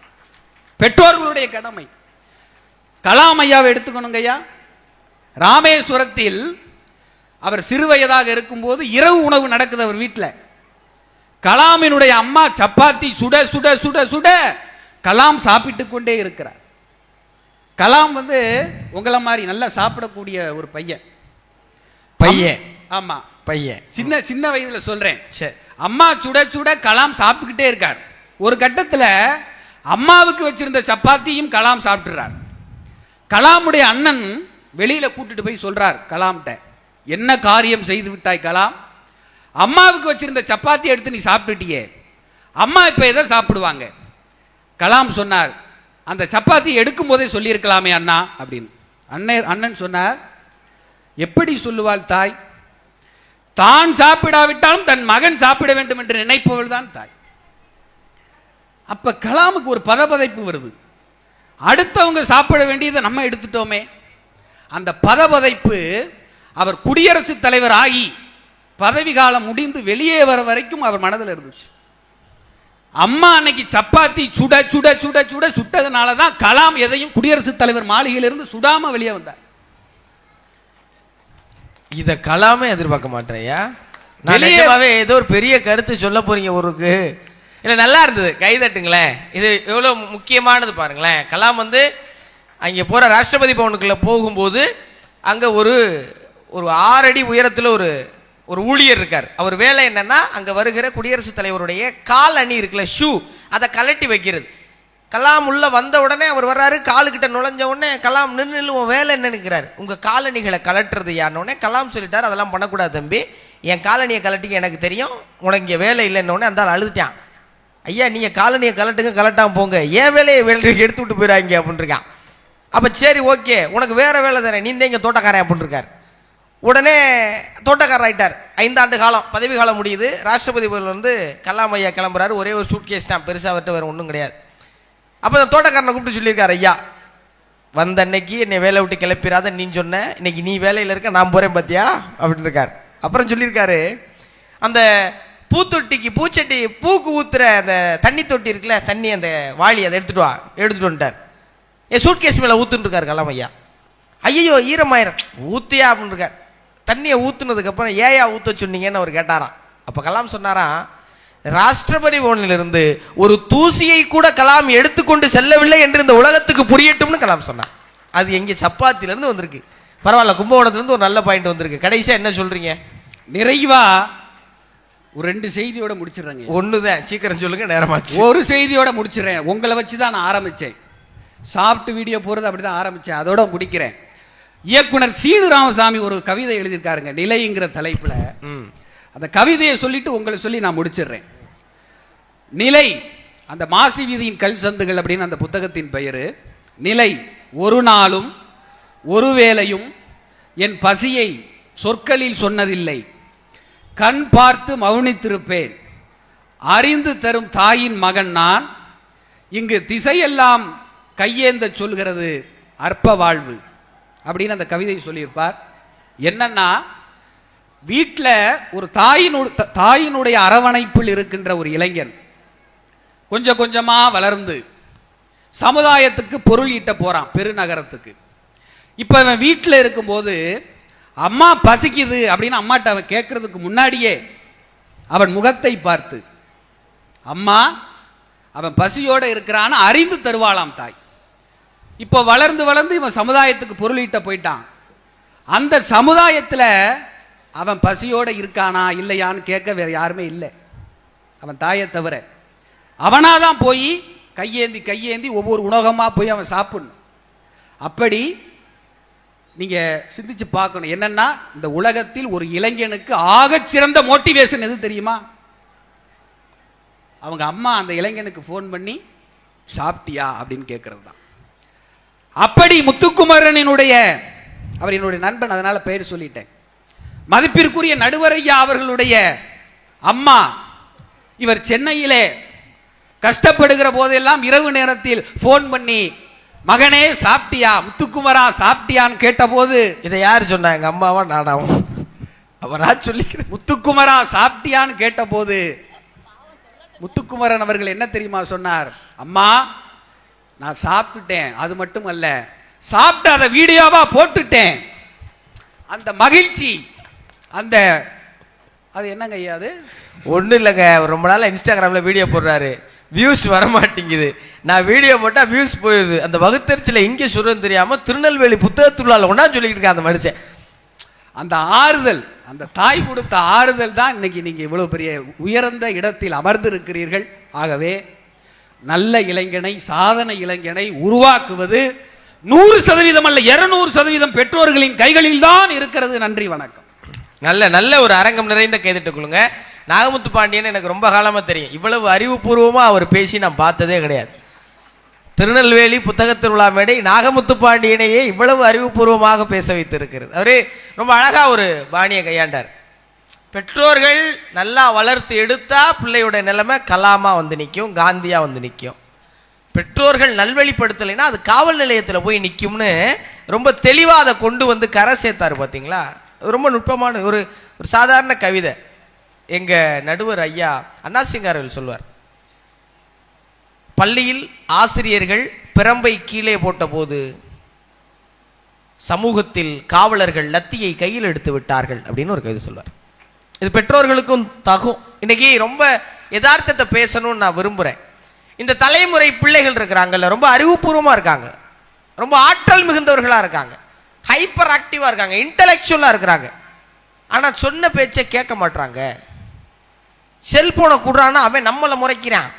பெற்றோர்களுடைய கடமை. கலாம் ஐயாவை எடுத்துக்கணுங்க ஐயா. ராமேஸ்வரத்தில் அவர் சிறுவயதாக இருக்கும்போது இரவு உணவு நடக்குது அவர் வீட்டில். கலாமினுடைய அம்மா சப்பாத்தி சுட சுட சுட சுட கலாம் சாப்பிட்டு கொண்டே இருக்கிறார். கலாம் வந்து உங்களை மாதிரி நல்லா சாப்பிடக்கூடிய ஒரு பையன். ஆமா, பையன். சின்ன சின்ன வயதுல சொல்றேன். அம்மா சுட சுட கலாம் சாப்பிட்டுக்கிட்டே இருக்கார். ஒரு கட்டத்துல அம்மாவுக்கு வச்சிருந்த சப்பாத்தியும் கலாம் சாப்பிட்டுறார். கலாமுடைய அண்ணன் வெளியில கூட்டிட்டு போய் சொல்றார் கலாம்கிட்ட, என்ன காரியம் செய்து விட்டாய் கலாம், அம்மாவுக்கு வச்சிருந்த சப்பாத்தி எடுத்து நீ சாப்பிட்டுட்டியே, அம்மா இப்ப எதை சாப்பிடுவாங்க? கலாம் சொன்னார், அந்த சப்பாத்தி எடுக்கும் போதே சொல்லியிருக்கலாமே அண்ணா அப்படின்னு. அண்ணன் சொன்னார், எப்படி சொல்லுவாள் தாய், தான் சாப்பிடாவிட்டாலும் தன் மகன் சாப்பிட வேண்டும் என்று நினைப்பவள் தான் தாய். அப்ப கலாமுக்கு ஒரு பதபதைப்பு வருது, அடுத்தவங்க சாப்பிட வேண்டியதை நம்ம எடுத்துட்டோமே. அந்த பதபதைப்பு அவர் குடியரசுத் தலைவர் ஆகி பதவி காலம் முடிந்து வெளியே வர வரைக்கும் அவர் மனதில் இருந்துச்சு. அம்மா அன்னைக்கு சப்பாத்தி சுட சுட சுட சுட சுட்டதுனால தான் கலாம் எதையும் குடியரசுத் தலைவர் மாளிகையிலிருந்து சுடாம வெளியே வந்தார். இத கலாமே எதிர்பார்க்க மாட்டேயா. நிஜமாவே ஏதோ ஒரு பெரிய கருத்து சொல்ல போறீங்க ஊருக்கு. இல்ல, நல்லா இருந்தது, கைதட்டுங்களேன். இது எவ்வளவு முக்கியமானது பாருங்களேன். கலாம் வந்து அங்கே போற ராஷ்டிரபதி பவனுக்குள்ள போகும்போது அங்க ஒரு 6 அடி உயரத்தில் ஒரு ஊழியர் இருக்கார். அவர் வேலை என்னன்னா, அங்க வருகிற குடியரசுத் தலைவருடைய கால் அணி இருக்குல்ல, ஷூ, அதை கலட்டி வைக்கிறது. கலாம் உள்ள வந்த உடனே அவர் வர்றாரு, காலுக்கிட்ட நுழைஞ்ச உடனே கலாம் நின்று உன் வேலை என்ன நிற்கிறார், உங்க காலணிகளை கலட்டுறது யாருன்னொடனே கலாம் சொல்லிட்டார், அதெல்லாம் பண்ணக்கூடாது தம்பி, என் காலணியை கலட்டிக்க எனக்கு தெரியும், உனக்கு இங்கே வேலை இல்லைன்னு அந்த அழுதுட்டான். ஐயா, நீங்க காலணியை கலட்டுங்க, கலட்டாம போங்க, ஏன் வேலையை எடுத்து விட்டு போயிடாங்க அப்படின்னு இருக்கான். அப்ப சரி, ஓகே, உனக்கு வேற வேலை தானே, நீ தான் இங்க தோட்டக்காரன் அப்படின்னு இருக்கார். உடனே தோட்டக்காரர் ஆயிட்டார். 5 ஆண்டு காலம் பதவி காலம் முடியுது. ராஷ்டிரபதி வந்து கலாம் ஐயா கிளம்புறாரு, ஒரே ஒரு சூட் கேஸ் தான், பெருசா அவர்கிட்ட வேற ஒன்றும் கிடையாது. அப்போ அந்த தோட்டக்காரனை கூப்பிட்டு சொல்லியிருக்காரு, ஐயா வந்த அன்னைக்கு என்னை வேலை விட்டு கிளப்பிடாத நீ சொன்ன, இன்னைக்கு நீ வேலையில் இருக்க, நான் போறேன் பாத்தியா அப்படின்னு இருக்காரு. அப்புறம் சொல்லியிருக்காரு, அந்த பூத்தொட்டிக்கு பூச்சட்டி பூக்கு ஊத்துற அந்த தண்ணி தொட்டி இருக்குல்ல, தண்ணி அந்த வாளி அதை எடுத்துட்டு வந்துட்டார். என் சூட்கேஸ் மேலே ஊத்துன்னு இருக்காரு கலாம் ஐயா. ஐயோ ஈரமாயிரம் ஊத்தியா அப்படின்னு இருக்கார். தண்ணியை ஊத்துனதுக்கப்புறம் ஏயா ஊற்ற சொன்னீங்கன்னு அவர் கேட்டாராம். அப்போ கலாம் சொன்னாராம், ராஷ்டிரபதி பவனிலிருந்து ஒரு தூசியை கூட கலாம் எடுத்துக்கொண்டு செல்லவில்லை என்று இந்த உலகத்துக்கு புரியட்டும்னு கலாம் சொன்னார். அது எங்கே சப்பாத்திலேருந்து வந்திருக்கு. பரவாயில்ல, கும்பகோணத்துலேருந்து ஒரு நல்ல பாயிண்ட் வந்திருக்கு. கடைசியாக என்ன சொல்றீங்க? நிறைவா ஒரு 2 செய்தியோட முடிச்சிடுறேங்க. ஒண்ணுதான், சீக்கிரம் சொல்லுங்க, நேரமாச்சு. ஒரு செய்தியோட முடிச்சிடுறேன். உங்களை வச்சு தான் நான் ஆரம்பிச்சேன். சாப்பிட்டு வீடியோ போறது அப்படிதான் ஆரம்பிச்சேன், அதோட முடிக்கிறேன். இயக்குனர் சீது ராமசாமி ஒரு கவிதை எழுதியிருக்காருங்க, நிலைங்கிற தலைப்புல. அந்த கவிதையை சொல்லிட்டு உங்களை சொல்லி நான் முடிச்சிடுறேன். நிலை, அந்த மாசி வீதியின் கல் சந்துகள் அப்படின்னு அந்த புத்தகத்தின் பெயரு. நிலை, ஒரு நாளும் ஒரு வேளையும் என் பசியை சொற்களில் சொன்னதில்லை, கண் பார்த்து மௌனித்திருப்பேன், அறிந்து தரும் தாயின் மகன் நான், இங்கு திசையெல்லாம் கையேந்த சொல்கிறது அற்ப வாழ்வு அப்படின்னு அந்த கவிதை சொல்லியிருப்பார். என்னன்னா, வீட்டில் ஒரு தாயினுடைய அரவணைப்பில் இருக்கின்ற ஒரு இளைஞன் கொஞ்சம் கொஞ்சமா வளர்ந்து சமுதாயத்துக்கு பொருள் ஈட்ட போறான், பெருநகரத்துக்கு. இப்ப அவன் வீட்டில் இருக்கும்போது அம்மா பசிக்குது அப்படின்னு அம்மாட்ட அவன் கேட்கறதுக்கு முன்னாடியே அவன் முகத்தை பார்த்து அம்மா அவன் பசியோட இருக்கிறான்னு அறிந்து தருவாளாம் தாய். இப்போ வளர்ந்து வளர்ந்து இவன் சமுதாயத்துக்கு பொருளீட்ட போயிட்டான். அந்த சமுதாயத்தில் அவன் பசியோட இருக்கானா இல்லையான்னு கேட்க வேற யாருமே இல்லை, அவன் தாயை தவிர. அவனாதான் போய் கையேந்தி கையேந்தி ஒவ்வொரு உணவகமாக போய் அவன் சாப்பிடணும். அப்படி நீங்க சிந்திச்சு பார்க்கணும். என்னன்னா, இந்த உலகத்தில் ஒரு இளைஞனுக்கு ஆகச் சிறந்த மோட்டிவேஷன் எது தெரியுமா? அவங்க அம்மா அந்த இளைஞனுக்கு ஃபோன் பண்ணி சாப்பிட்டியா அப்படின்னு கேட்கறது தான். அப்படி முத்துக்குமரனினுடைய, அவர் என்னுடைய நண்பன், அதனால பெயர் சொல்லிட்டேன், மதிப்பிற்குரிய நடுவரையா அவர்களுடைய அம்மா, இவர் சென்னையிலே கஷ்டப்படுகிற போதெல்லாம் இரவு நேரத்தில் போன் பண்ணி மகனே சாப்பிட்டியா, முத்துக்குமரா சாப்பிட்டியான்னு கேட்ட போது, இதை யாரு சொன்னா, எங்க அம்மாவா நானாவும்? அவரா சொல்லிக்கிறேன். முத்துக்குமரா சாப்பிட்டியான்னு கேட்ட போது முத்துக்குமரன் அவர்கள் என்ன தெரியுமா சொன்னார்? அம்மா நான் சாப்பிட்டுட்டேன், அது மட்டும் அல்ல சாப்பிட்டு அதை வீடியோவா போட்டுட்டேன். அந்த மகிழ்ச்சி, அந்த அது என்னங்க ஐயா, அது ஒன்றும் இல்லைங்க, ரொம்ப நாள் இன்ஸ்டாகிராமில் வீடியோ போடுறாரு, வியூஸ் வர மாட்டேங்குது. நான் வீடியோ போட்டால் வியூஸ் போயிடுது. அந்த வகுத்தறிச்சில் எங்கே சொல்றதுன்னு தெரியாமல் திருநெல்வேலி புத்தகத்துள்ளால ஒன்றா சொல்லிக்கிட்டு இருக்கேன் அந்த மனுஷன். அந்த ஆறுதல், அந்த தாய் கொடுத்த ஆறுதல் தான் இன்னைக்கு நீங்கள் இவ்வளோ பெரிய உயர்ந்த இடத்தில் அமர்ந்திருக்கிறீர்கள். ஆகவே நல்ல இளைஞனை, சாதனை இளைஞனை உருவாக்குவது 100% அல்ல 200% பெற்றோர்களின் கைகளில் தான் இருக்கிறது. நன்றி, வணக்கம். நல்ல நல்ல ஒரு அரங்கம் நிறைந்த கைதட்டு கொள்ளுங்க. நாகமுத்து பாண்டியன் எனக்கு ரொம்ப காலமாக தெரியும். இவ்வளவு அறிவுபூர்வமாக அவர் பேசி நான் பார்த்ததே கிடையாது. திருநெல்வேலி புத்தக திருவிழா மேடை நாகமுத்து பாண்டியனையே இவ்வளவு அறிவுபூர்வமாக பேச வைத்திருக்கிறது. அவரே ரொம்ப அழகா ஒரு பாணியை கையாண்டார். பெற்றோர்கள் நல்லா வளர்த்து எடுத்தா பிள்ளையோட நிலைமை கலாமா வந்து நிற்கும், காந்தியா வந்து நிற்கும். பெற்றோர்கள் நல்வழிப்படுத்தலைன்னா அது காவல் நிலையத்தில் போய் நிற்கும்னு ரொம்ப தெளிவாக அதை கொண்டு வந்து கரை சேர்த்தாரு. பார்த்தீங்களா, ரொம்ப நுட்பமான ஒரு சாதாரண கவிதை. எங்க நடுவர் ஐயா அண்ணாசிங்காரர்கள் சொல்வார், பள்ளியில் ஆசிரியர்கள் பிரம்பை கீழே போட்ட போது சமூகத்தில் காவலர்கள் லத்தியை கையில் எடுத்து விட்டார்கள் அப்படின்னு ஒரு கவிதை சொல்வார். இது பெற்றோர்களுக்கும் தகும். இன்னைக்கு ரொம்ப யதார்த்தத்தை பேசணும்னு நான் விரும்புகிறேன். இந்த தலைமுறை பிள்ளைகள் இருக்கிறாங்கல்ல, ரொம்ப அறிவுபூர்வமாக இருக்காங்க, ரொம்ப ஆற்றல் மிகுந்தவர்களாக இருக்காங்க, ஹைப்பர் ஆக்டிவாக இருக்காங்க, இன்டலெக்சுவலாக இருக்கிறாங்க. ஆனால் சொன்ன பேச்சை கேட்க மாட்டாங்க. செல்போனை கொடுறான்னா அவன் நம்மளை முறைக்கிறான்,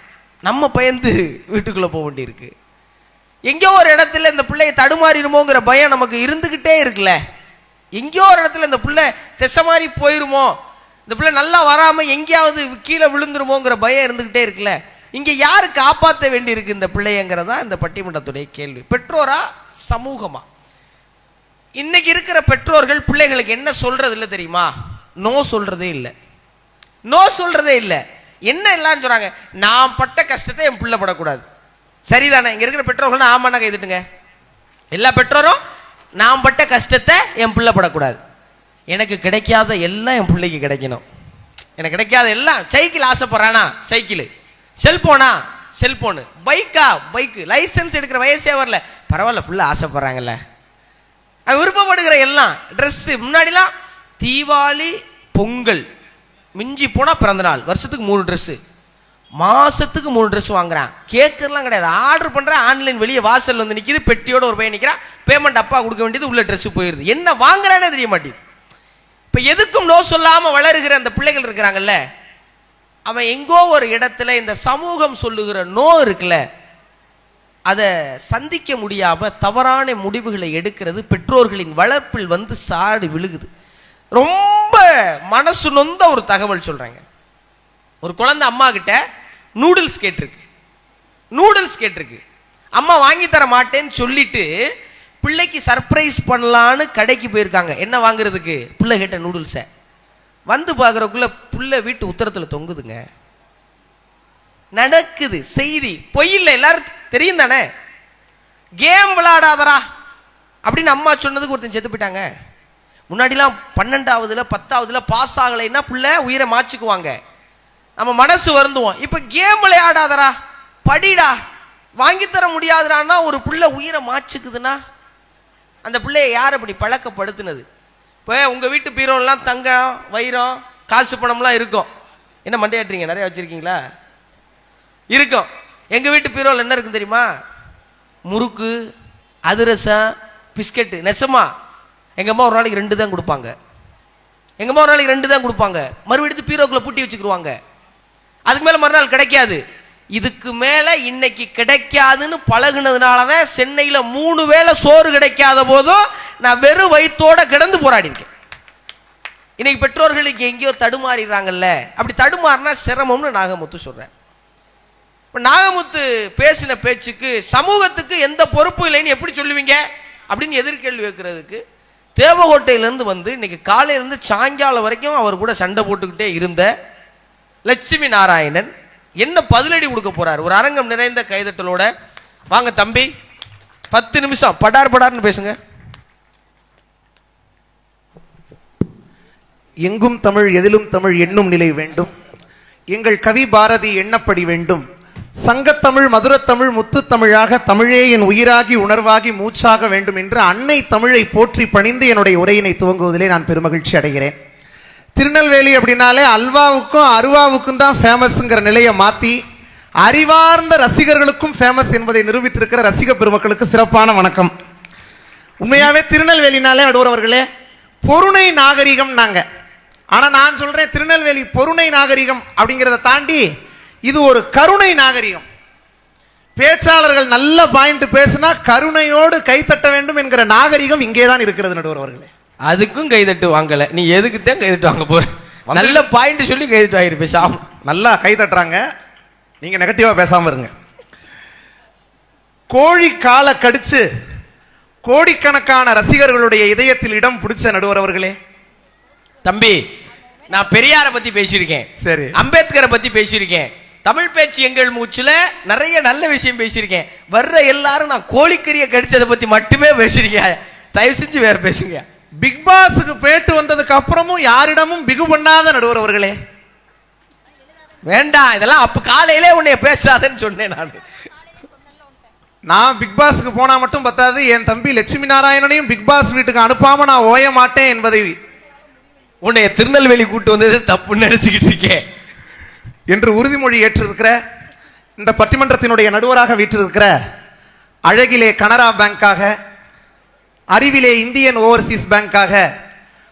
நம்ம பயந்து வீட்டுக்குள்ளே போக வேண்டியிருக்கு. எங்கேயோ ஒரு இடத்துல இந்த பிள்ளையை தடுமாறிடுமோங்கிற பயம் நமக்கு இருந்துக்கிட்டே இருக்குல்ல. எங்கேயோ ஒரு இடத்துல இந்த பிள்ளை திசை மாதிரி போயிருமோ, இந்த பிள்ளை நல்லா வராமல் எங்கேயாவது கீழே விழுந்துருமோங்கிற பயம் இருந்துக்கிட்டே இருக்குல்ல. இங்கே யாரு காப்பாற்ற வேண்டி இருக்கு இந்த பிள்ளைங்கிறதா இந்த பட்டிமன்றத்துடைய கேள்வி. பெற்றோரா சமூகமா? இன்னைக்கு இருக்கிற பெற்றோர்கள் பிள்ளைகளுக்கு என்ன சொல்றது இல்லை தெரியுமா? நோ சொல்றதே இல்லை, நோ சொல்றதே இல்லை. என்ன இல்லைன்னு சொல்றாங்க, நான் பட்ட கஷ்டத்தை என் பிள்ளை படக்கூடாது. சரிதானே? இங்க இருக்கிற பெற்றோர்கள் ஆமாண்ணா கைதுட்டுங்க. எல்லா பெற்றோரும் நான் பட்ட கஷ்டத்தை என் பிள்ளை படக்கூடாது, எனக்கு கிடைக்காத எல்லாம் என் பிள்ளைக்கு கிடைக்கணும். எனக்கு கிடைக்காத எல்லாம். சைக்கிள் ஆசைப்படுறானா சைக்கிள், செல்போனா செல்போனு, பைக்கா பைக்கு, லைசன்ஸ் எடுக்கிற வயசே வரல, பரவாயில்ல புள்ள ஆசைப்படுறாங்கல்ல. அவன் விருப்பப்படுகிற எல்லாம். ட்ரெஸ்ஸு முன்னாடிலாம் தீபாவளி பொங்கல் மிஞ்சி போனால் பிறந்த நாள் வருஷத்துக்கு 3 ட்ரெஸ்ஸு, மாதத்துக்கு 3 ட்ரெஸ் வாங்குறான். கேட்கறதுலாம் கிடையாது, ஆர்டர் பண்ணுறேன், ஆன்லைன் வெளியே வாசல் வந்து நிற்கிது, பெட்டியோட ஒரு பையன் நிற்கிறான், பேமெண்ட் அப்பா கொடுக்க வேண்டியது, உள்ள ட்ரெஸ்ஸு போயிடுது. என்ன வாங்குறானே தெரிய மாட்டேங்குது. இப்போ எதுக்கும் நோ சொல்லாமல் வளருகிற அந்த பிள்ளைகள் இருக்கிறாங்கல்ல, அவன் எங்கோ ஒரு இடத்துல இந்த சமூகம் சொல்லுகிற நோ இருக்குல்ல, அதை சந்திக்க முடியாம தவறான முடிவுகளை எடுக்கிறது பெற்றோர்களின் வளர்ப்பில் வந்து சாடி விழுகுது. ரொம்ப மனசு நொந்த ஒரு தகவல் சொல்றாங்க. ஒரு குழந்தை அம்மா கிட்ட நூடுல்ஸ் கேட்டிருக்கு. அம்மா வாங்கி தர மாட்டேன்னு சொல்லிட்டு பிள்ளைக்கு சர்ப்ரைஸ் பண்ணலான்னு கடைக்கு போயிருக்காங்க. என்ன வாங்குறதுக்கு? பிள்ளை கேட்ட நூடுல்ஸை. வந்து பார்க்குறக்குள்ள பிள்ளை வீட்டு உத்தரத்தில் தொங்குதுங்க. நடக்குது செய்தி, பொய் இல்லை, எல்லாரும் தெரியும் தானே. கேம் விளையாடாதரா அப்படின்னு அம்மா சொன்னதுக்கு ஒருத்தன் செத்து போயிட்டாங்க. முன்னாடிலாம் 12ஆவதுல 10ஆவதுல பாஸ் ஆகலைன்னா பிள்ளை உயிரை மாச்சுக்குவாங்க, நம்ம மனசு வருந்துவோம். இப்போ கேம் விளையாடாதரா, படிடா, வாங்கித்தர முடியாதுடான்னா ஒரு பிள்ளை உயிரை மாச்சுக்குதுன்னா அந்த பிள்ளைய யார் அப்படி பழக்கப்படுத்தினது? இப்போ உங்கள் வீட்டு பீரோலாம் தங்கம் வைரம் காசு பணம்லாம் இருக்கும். என்ன மண்டையாட்டுறீங்க? நிறைய வச்சுருக்கீங்களா? இருக்கும். எங்கள் வீட்டு பீரோவில் என்ன இருக்குன்னு தெரியுமா? முறுக்கு, அதிரசம், பிஸ்கெட்டு. நெசமா எங்கள் அம்மா ஒரு நாளைக்கு 2 தான் கொடுப்பாங்க. மறுபடியும் பீரோக்குள்ளே பூட்டி வச்சுக்கிடுவாங்க. அதுக்கு மேலே மறுநாள் கிடைக்காது. இதுக்கு மேலே இன்னைக்கு கிடைக்காதுன்னு பழகுனதுனால தான் சென்னையில் 3 வேளை சோறு கிடைக்காத போதும் நான் வெறும் வயிற்றோட கிடந்து போராடி இருக்கேன். இன்னைக்கு பெற்றோர்களுக்கு எங்கேயோ தடுமாறிடுறாங்கல்ல. அப்படி தடுமாறினா சிரமம்னு நாகமுத்து சொல்றேன். இப்போ நாகமுத்து பேசின பேச்சுக்கு சமூகத்துக்கு எந்த பொறுப்பும் இல்லைன்னு எப்படி சொல்லுவீங்க அப்படின்னு எதிர்கேள்வி வைக்கிறதுக்கு தேவகோட்டையிலேருந்து வந்து இன்னைக்கு காலையிலேருந்து சாயங்காலம் வரைக்கும் அவர் கூட சண்டை போட்டுக்கிட்டே இருந்த லட்சுமி நாராயணன் என்ன பதிலடி கொடுக்க போறாரு? ஒரு அரங்கம் நிறைந்த கைதட்டலோட வாங்க தம்பி, 10 நிமிஷம் படார்னு பேசுங்க. எங்கும் தமிழ் எதிலும் தமிழ் என்னும் நிலை வேண்டும். எங்கள் கவி பாரதி எண்ணப்படி வேண்டும். சங்கத்தமிழ் மதுரத்தமிழ் முத்துத்தமிழாக தமிழே என் உயிராகி உணர்வாகி மூச்சாக வேண்டும் என்று அன்னை தமிழை போற்றி பணிந்து என்னுடைய உரையினை துவங்குவதிலே நான் பெருமகிழ்ச்சி அடைகிறேன். திருநெல்வேலி அப்படின்னாலே அல்வாவுக்கும் அருவாவுக்கும் தான் ஃபேமஸ்ங்கிற நிலையை மாற்றி அறிவார்ந்த ரசிகர்களுக்கும் ஃபேமஸ் என்பதை நிரூபித்திருக்கிற ரசிக பெருமக்களுக்கு சிறப்பான வணக்கம். உண்மையாவே திருநெல்வேலினாலே நடுவர்களே பொருணை நாகரிகம் நாங்க. ஆனால் நான் சொல்றேன், திருநெல்வேலி பொருணை நாகரிகம் அப்படிங்கிறத தாண்டி இது ஒரு கருணை நாகரிகம். பேச்சாளர்கள் நல்ல பாயிண்ட் பேசினா கருணையோடு கைத்தட்ட வேண்டும் என்கிற நாகரிகம் இங்கே தான் இருக்கிறது நடுவர்களே. அதுக்கும் கைதட்டு வாங்கல, நீ எதுக்கு தான் கைதட்டு வாங்க போற? நல்ல பாயிண்ட் சொல்லி கைதட்டு வாங்கிட்டு பேசாம நல்லா கை தட்டுறாங்க. நீங்க நெகட்டிவா பேசாம இருங்க. கோழி காலை கடிச்சு கோடிக்கணக்கான ரசிகர்களுடைய இதயத்தில் இடம் பிடிச்ச நடுவர்களே. தம்பி, நான் பெரியாரை பத்தி பேசியிருக்கேன், சரி, அம்பேத்கரை பத்தி பேசியிருக்கேன், தமிழ் பேச்சு எங்கள் மூச்சுல நிறைய நல்ல விஷயம் பேசியிருக்கேன். வர்ற எல்லாரும் நான் கோழிக்கறியை கடிச்சதை பத்தி மட்டுமே பேசியிருக்கேன். தயவு செஞ்சு வேற பேசுங்க. பிக் பாஸுக்கு போயிட்டு வந்ததுக்கு அப்புறமும் யாரிடமும் பிகு பண்ணாத நடுவர்களே. வேண்டாம், இதெல்லாம் அப்ப காலையிலே உன்னைய பேசாதன்னு சொன்னேன். நான் பிக் பாஸுக்கு போனா மட்டும் பத்தாது, என் தம்பி லட்சுமி நாராயணனையும் பிக் பாஸ் வீட்டுக்கு அனுப்பாம நான் ஓய மாட்டேன் என்பதை உன்னைய திருநெல்வேலி கூட்டு வந்தது தப்புன்னு நினைச்சுக்கிட்டு இருக்கேன் என்று உறுதிமொழி ஏற்றிருக்கிற இந்த பட்டிமன்றத்தினுடைய நடுவராக வீற்றிருக்கிற அழகிலே கனரா பேங்காக, அறிவிலே இந்தியன் ஓவர்சீஸ் பேங்காக,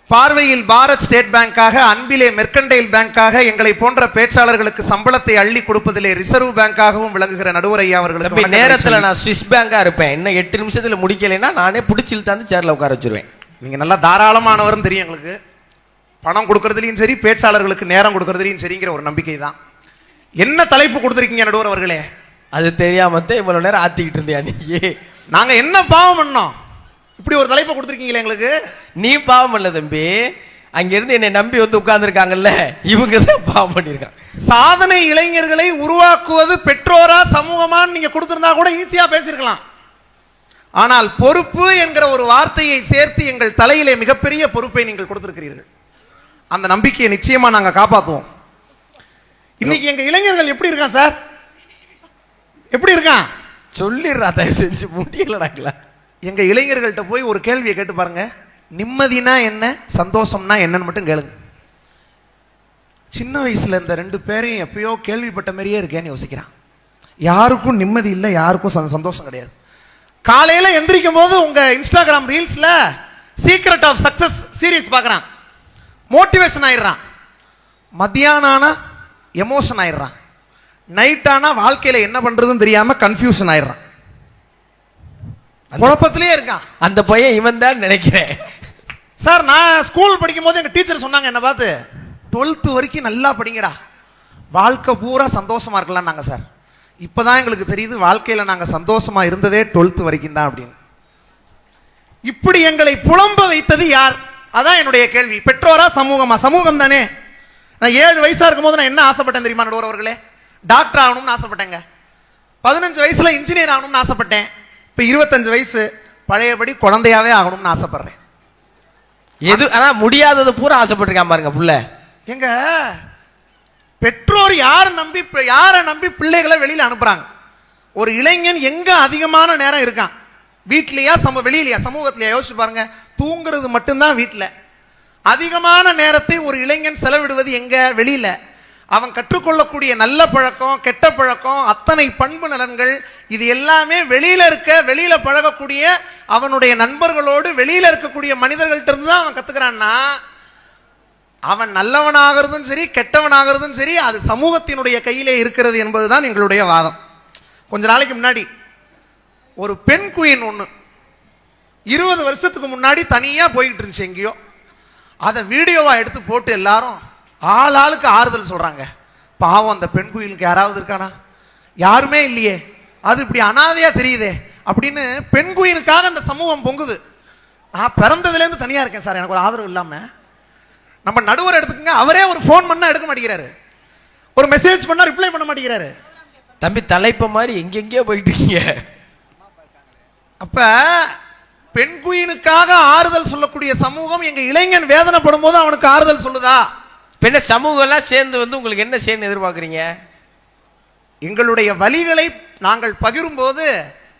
பார்வையில் பாரத் ஸ்டேட் பேங்காக, அன்பிலே மெர்கண்டைல் பேங்காக எங்களை போன்ற பேச்சாளர்களுக்கு சம்பளத்தை அள்ளி கொடுப்பதிலே ரிசர்வ் பேங்காகவும் விளங்குகிற நடுவர் ஐயா அவர்களுக்கு நேரத்தில் நான் சுவிஸ் பேங்கா இருப்பேன். இன்னும் 8 நிமிஷத்துல முடிக்கலைன்னா நானே பிடிச்சில் தாந்து சேர்ல உட்கார வச்சிருவேன். நீங்க நல்லா தாராளமானவரும் தெரியும் எங்களுக்கு. பணம் கொடுக்கறதுலையும் சரி, பேச்சாளர்களுக்கு நேரம் கொடுக்கறதுலையும் சரிங்கிற ஒரு நம்பிக்கை தான். என்ன தலைப்பு கொடுத்துருக்கீங்க நடுவர் அவர்களே? அது தெரியாமத்தான் இவ்வளவு நேரம் ஆத்திக்கிட்டு இருந்தியா நீ? நாங்க என்ன பாவம் பண்ணோம் இப்படி ஒரு தலைப்பை கொடுத்துருக்கீங்களே எங்களுக்கு? நீ பாவம் பண்ணல தம்பி, அங்கிருந்து என்னை நம்பி வந்து உட்கார்ந்துருக்காங்கல்ல, இவங்க தான் பாவம் பண்ணியிருக்காங்க. சாதனை இளைஞர்களை உருவாக்குவது பெற்றோரா சமூகமான்னு நீங்க கொடுத்திருந்தா கூட ஈஸியா பேசியிருக்கலாம். ஆனால் பொறுப்பு என்கிற ஒரு வார்த்தையை சேர்த்து எங்கள் தலையிலே மிகப்பெரிய பொறுப்பை நீங்கள் கொடுத்திருக்கிறீர்கள். அந்த நம்பிக்கையை நிச்சயமா நாங்க காப்பாற்றுவோம். இன்னைக்கு எங்க இளைஞர்கள் எப்படி இருக்கான் சார்? எப்படி இருக்கான் சொல்லிடுறா, தயவு செஞ்சு முடியலடாங்களா. எங்க இளைஞர்கள்ட்ட போய் ஒரு கேள்வியை கேட்டு பாருங்க. நிம்மதினா என்ன, சந்தோஷம்னா என்னன்னு மட்டும் கேளுங்க. சின்ன வயசுல இந்த ரெண்டு பேரையும் எப்பயோ கேள்விப்பட்ட மாதிரியே இருக்கேன்னு யோசிக்கிறான். யாருக்கும் நிம்மதி இல்லை, யாருக்கும் சந்தோஷம் கிடையாது. காலையில எந்திரிக்கும் போது உங்க இன்ஸ்டாகிராம் ரீல்ஸ்ல சீக்ரெட் ஆஃப் சக்சஸ் சீரீஸ் பார்க்கறான், மோட்டிவேஷன் ஆயிடுறான். மத்தியானம் ஆனா எமோஷன் ஆயிடுறான். நைட் ஆனா வாழ்க்கையில என்ன பண்றதுன்னு தெரியாம கன்ஃபியூஷன் ஆயிடுறான். குழப்பத்திலே இருக்கான். அந்த பையன் இவன் தான் நினைக்கிறேன் சார். நான் ஸ்கூல் படிக்கும் போது எங்க டீச்சர் சொன்னாங்க என்ன பார்த்து, 12th வரைக்கும் நல்லா படிங்கடா, வாழ்க்கை பூரா சந்தோஷமா இருக்கலாம் நாங்க சார். இப்பதான் எங்களுக்கு தெரியுது வாழ்க்கையில நாங்க சந்தோஷமா இருந்ததே 12th வரைக்கும் தான் அப்படின்னு. இப்படி எங்களை புலம்ப வைத்தது யார்? அதான் என்னுடைய கேள்வி. பெற்றோரா சமூகமா? சமூகம் தானே. நான் 7 வயசா இருக்கும் போது நான் என்ன ஆசைப்பட்டேன் தெரியுமா நடுவர் அவர்களே? டாக்டர் ஆகணும்னு ஆசைப்பட்டேங்க. 15 வயசுல இன்ஜினியர் ஆகணும்னு ஆசைப்பட்டேன். இப்ப 25 வயசு, பழையபடி குழந்தையாவே ஆகணும்னு ஆசைப்படுறேன். எது ஆனா முடியாதது பூரா ஆசைப்பட்டிருக்கான் பாருங்க புள்ள. எங்க பெற்றோர் யாரை நம்பி பிள்ளைகளை வெளியில அனுப்புறாங்க? ஒரு இளைஞன் எங்க அதிகமான நேரம் இருக்கான்? வீட்லயா வெளியிலயா சமூகத்திலயா? யோசிச்சு பாருங்க. தூங்குறது மட்டும்தான் வீட்டுல. அதிகமான நேரத்தை ஒரு இளைஞன் செலவிடுவது எங்க? வெளியில. அவன் கற்றுக்கொள்ளக்கூடிய நல்ல பழக்கம், கெட்ட பழக்கம், அத்தனை பண்பு நலன்கள், இது எல்லாமே வெளியில பழகக்கூடிய அவனுடைய நண்பர்களோடு, வெளியில இருக்கக்கூடிய மனிதர்கள்ட்ட இருந்து தான் அவன் கத்துக்கிறான்னா, அவன் நல்லவனாகிறதும் சரி கெட்டவனாகிறதும் சரி அது சமூகத்தினுடைய கையிலே இருக்கிறது என்பதுதான் எங்களுடைய வாதம். கொஞ்ச நாளைக்கு முன்னாடி ஒரு பெண் குயின் ஒண்ணு 20 வருஷத்துக்கு முன்னாடி தனியா போயிட்டு இருந்துச்சு எங்கேயோ. அதை வீடியோவா எடுத்து போட்டு எல்லாரும் ஆளுக்கு ஆறுதல் சொல்றாங்க. பாவம் அந்த பெண் குயிலுக்கு யாராவது இருக்கானா? யாருமே இல்லையே, அது இப்படி அனாதையா தெரியுதே அப்படின்னு பெண் குயினுக்காக அந்த சமூகம் பொங்குது. நான் பிறந்ததுல இருந்து தனியா இருக்கேன் சார், எனக்கு ஒரு ஆதரவு இல்லாம. நம்ம நடுவர் எடுத்துக்கங்க, அவரே ஒரு போன் பண்ணா எடுக்க மாட்டேங்கிறாரு, ஒரு மெசேஜ் பண்ணா ரிப்ளை பண்ண மாட்டேங்கிறாரு. தம்பி தலைப்ப மாதிரி எங்கெங்கயோ போயிட்டு இருக்கீங்க. அப்ப பெண் குயினுக்காக ஆறுதல் சொல்லக்கூடிய சமூகம் எங்க இளைஞன் வேதனைப்படும் போது அவனுக்கு ஆறுதல் சொல்லுதா? பெண்ண சமூகம் எல்லாம் சேர்ந்து வந்து உங்களுக்கு என்ன செய்யணும் எதிர்பார்க்குறீங்க? எங்களுடைய வலிகளை நாங்கள் பகிரும் போது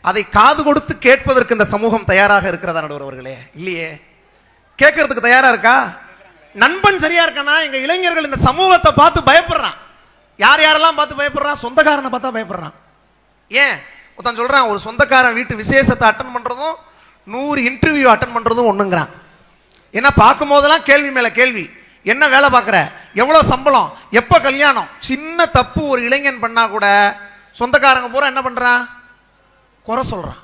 அதை காது கொடுத்து கேட்பதற்கு இந்த சமூகம் தயாராக இருக்கிறதா நடுவர்களே? இல்லையே. கேட்கறதுக்கு தயாரா இருக்கா? நண்பன் சரியா இருக்கானா? எங்க இளைஞர்கள் இந்த சமூகத்தை பார்த்து பயப்படுறான். யார் யாரெல்லாம் பார்த்து பயப்படுறான்? சொந்தக்காரனை பார்த்தா பயப்படுறான். ஏன் ஒருத்தன் சொல்றான், ஒரு சொந்தக்காரன் வீட்டு விசேஷத்தை அட்டன் பண்றதும் 100 இன்டர்வியூ அட்டன் பண்றதும் ஒண்ணுங்கிறான். ஏன்னா பார்க்கும் போதெல்லாம் கேள்வி மேல கேள்வி. என்ன வேலை பார்க்குற, எவ்வளவு சம்பளம், எப்ப கல்யாணம். சின்ன தப்பு ஒரு இளைஞன் பண்ணா கூட சொந்தக்காரங்க பூரா என்ன பண்றான்? குறை சொல்றான்.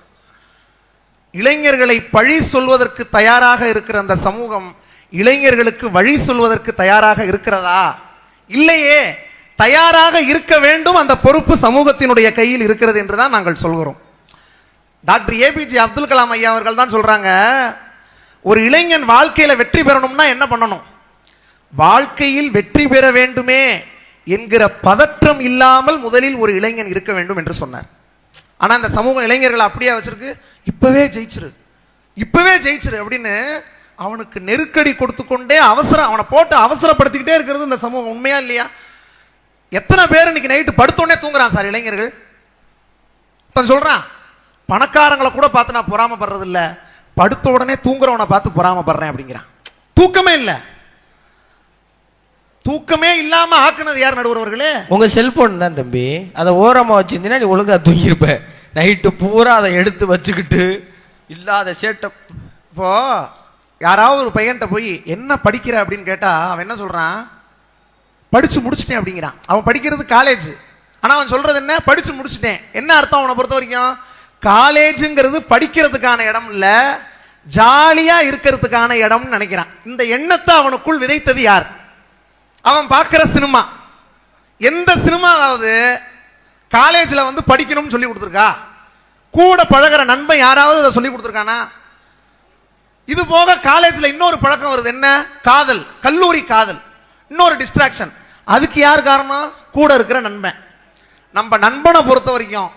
இளைஞர்களை பழி சொல்வதற்கு தயாராக இருக்கிற அந்த சமூகம் இளைஞர்களுக்கு வழி சொல்வதற்கு தயாராக இருக்கிறதா? இல்லையே. தயாராக இருக்க வேண்டும். அந்த பொறுப்பு சமூகத்தினுடைய கையில் இருக்கிறது என்றுதான் நாங்கள் சொல்கிறோம். டாக்டர் ஏபிஜே அப்துல் கலாம் ஐயா அவர்கள் தான் சொல்றாங்க, ஒரு இளைஞன் வாழ்க்கையில வெற்றி பெறணும்னா என்ன பண்ணணும்? வாழ்க்கையில் வெற்றி பெற வேண்டுமே என்கிற பதற்றம் இல்லாமல் முதலில் ஒரு இளைஞன் இருக்க வேண்டும் என்று சொன்னார். ஆனா இந்த சமூகம் இளைஞர்களை அப்படியே வச்சிருக்கு. இப்பவே ஜெயிச்சிரு அப்படின்னு அவனுக்கு நெருக்கடி கொடுத்து கொண்டே அவனை போட்டு அவசரப்படுத்திக்கிட்டே இருக்கிறது இந்த சமூகம். உண்மையா இல்லையா? எத்தனை பேர் இன்னைக்கு நைட்டு படுத்தோடனே தூங்குறான் சார் இளைஞர்கள். சொல்றான், பணக்காரங்களை கூட பார்த்து நான் பொறாமப்படுறது இல்ல, படுத்த உடனே தூங்குறவனை பார்த்து பொறாமப்படுறேன் அப்படிங்கிறான். தூக்கமே இல்லை. தூக்கமே இல்லாம ஆக்குனது யார் நடுவர்களே? உங்க செல்போன் தான் தம்பி. அதை ஓரமா வச்சிருந்தீங்கன்னா நீ ஒழுங்கா தூங்கியிருப்ப. நைட்டு பூரா அதை எடுத்து வச்சுக்கிட்டு இல்லாத சேட்டை. இப்போ யாராவது ஒரு பையன்கிட்ட போய் என்ன படிக்கிற அப்படின்னு கேட்டா அவன் என்ன சொல்றான்? படிச்சு முடிச்சிட்டேன் அப்படிங்கிறான். அவன் படிக்கிறது காலேஜ். ஆனா அவன் சொல்றது என்ன? படிச்சு முடிச்சிட்டேன். என்ன அர்த்தம் அவனை பொறுத்த வரைக்கும்? காலேஜுங்கிறது படிக்கிறதுக்கான இடம் இல்ல, ஜாலியா இருக்கிறதுக்கான இடம்னு நினைக்கிறான். இந்த எண்ணத்தை அவனுக்குள் விதைத்தது யார்? அவன் பார்க்கிற சினிமா. எந்த சினிமாவது காலேஜில் வந்து படிக்கணும்னு சொல்லி கொடுத்துருக்கா? கூட பழகிற நண்பன் யாராவது அதை சொல்லி கொடுத்துருக்கானா? இது போக காலேஜில் இன்னொரு பழக்கம் வருது. என்ன? காதல், கல்லூரி காதல், இன்னொரு டிஸ்ட்ராக்ஷன். அதுக்கு யார் காரணம்? கூட இருக்கிற நண்பன். நம்ம நண்பனை பொறுத்த வரைக்கும்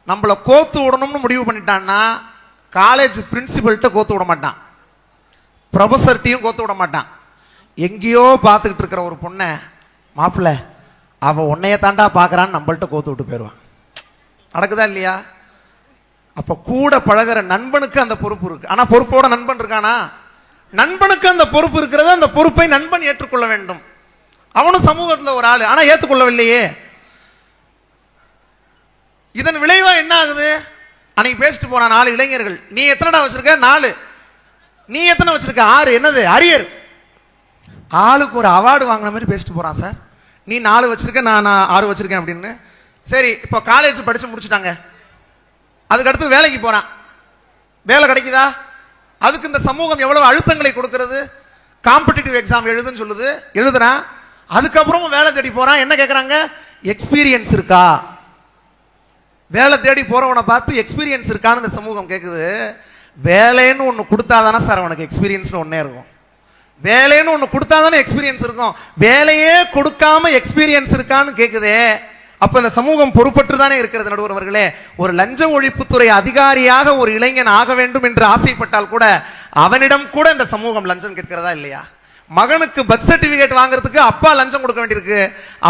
நம்மளை கோத்து விடணும்னு முடிவு பண்ணிட்டான்னா காலேஜ் பிரின்சிபல்கிட்ட கோத்து விட மாட்டான், ப்ரொஃபஸர்ட்டையும் கோத்து விட மாட்டான். எங்கேயோ பார்த்துக்கிட்டு இருக்கிற ஒரு பொண்ணை, மாப்பிள்ள அவ உன்னைய தாண்டா பார்க்கறான்னு நம்மள்ட்ட கோத்து விட்டு போயிடுவான். நடக்குதா இல்லையா? அப்ப கூட பழகுற நண்பனுக்கு அந்த பொறுப்பு இருக்கு. ஆனா பொறுப்போட நண்பன் இருக்கானா? நண்பனுக்கு அந்த பொறுப்பு இருக்கிறது. அந்த பொறுப்பை நண்பன் ஏற்றுக்கொள்ள வேண்டும். அவனும் சமூகத்துல ஒரு ஆளு, ஆனா ஏற்றுக்கொள்ளவில்லையே. இதன் விளைவா என்ன ஆகுது? அன்னைக்கு பேசிட்டு போறான் 4 இளைஞர்கள். நீ எத்தனைடா வச்சிருக்க? 4. நீ எத்தனை வச்சிருக்க? 6. என்னது அரியர்? ஆளுக்கு ஒரு அவார்டு வாங்கின மாதிரி பேசிட்டு போறான். சார் நீ 4 வச்சிருக்க, நான் 6 வச்சிருக்கேன் அப்படின்னு. சரி, இப்போ காலேஜ் படிச்சு முடிச்சுட்டாங்க. அதுக்கு அடுத்து வேலைக்கு போறான். வேலை கிடைக்குதா? அதுக்கு இந்த சமூகம் எவ்வளவு அழுத்தங்களை கொடுக்கிறது. காம்படிட்டிவ் எக்ஸாம் எழுதுன்னு சொல்லுது, எழுதுறான். அதுக்கப்புறமும் வேலை தேடி போறான். என்ன கேட்கறாங்க? எக்ஸ்பீரியன்ஸ் இருக்கா? வேலை தேடி போறவனை பார்த்து எக்ஸ்பீரியன்ஸ் இருக்கான்னு இந்த சமூகம் கேட்குது. வேலைன்னு ஒன்று கொடுத்தாதானே சார் அவனுக்கு எக்ஸ்பீரியன்ஸ்னு ஒன்னே இருக்கும். வேலைன்னு ஒன்று கொடுத்தாதானே எக்ஸ்பீரியன்ஸ் இருக்கும். வேலையே கொடுக்காம எக்ஸ்பீரியன்ஸ் இருக்கான்னு கேட்குதே. அப்ப இந்த சமூகம் பொறுப்பற்று தானே இருக்கிறது. நடுவர் அவர்களே, ஒரு லஞ்ச ஒழிப்புத்துறை அதிகாரியாக ஒரு இளைஞன் ஆக வேண்டும் என்று ஆசைப்பட்டால் கூட அவனிடம் கூட இந்த சமூகம் லஞ்சம் கேட்கிறதா இல்லையா? மகனுக்கு பர்த் சர்டிபிகேட் வாங்குறதுக்கு அப்பா லஞ்சம் கொடுக்க வேண்டியிருக்கு.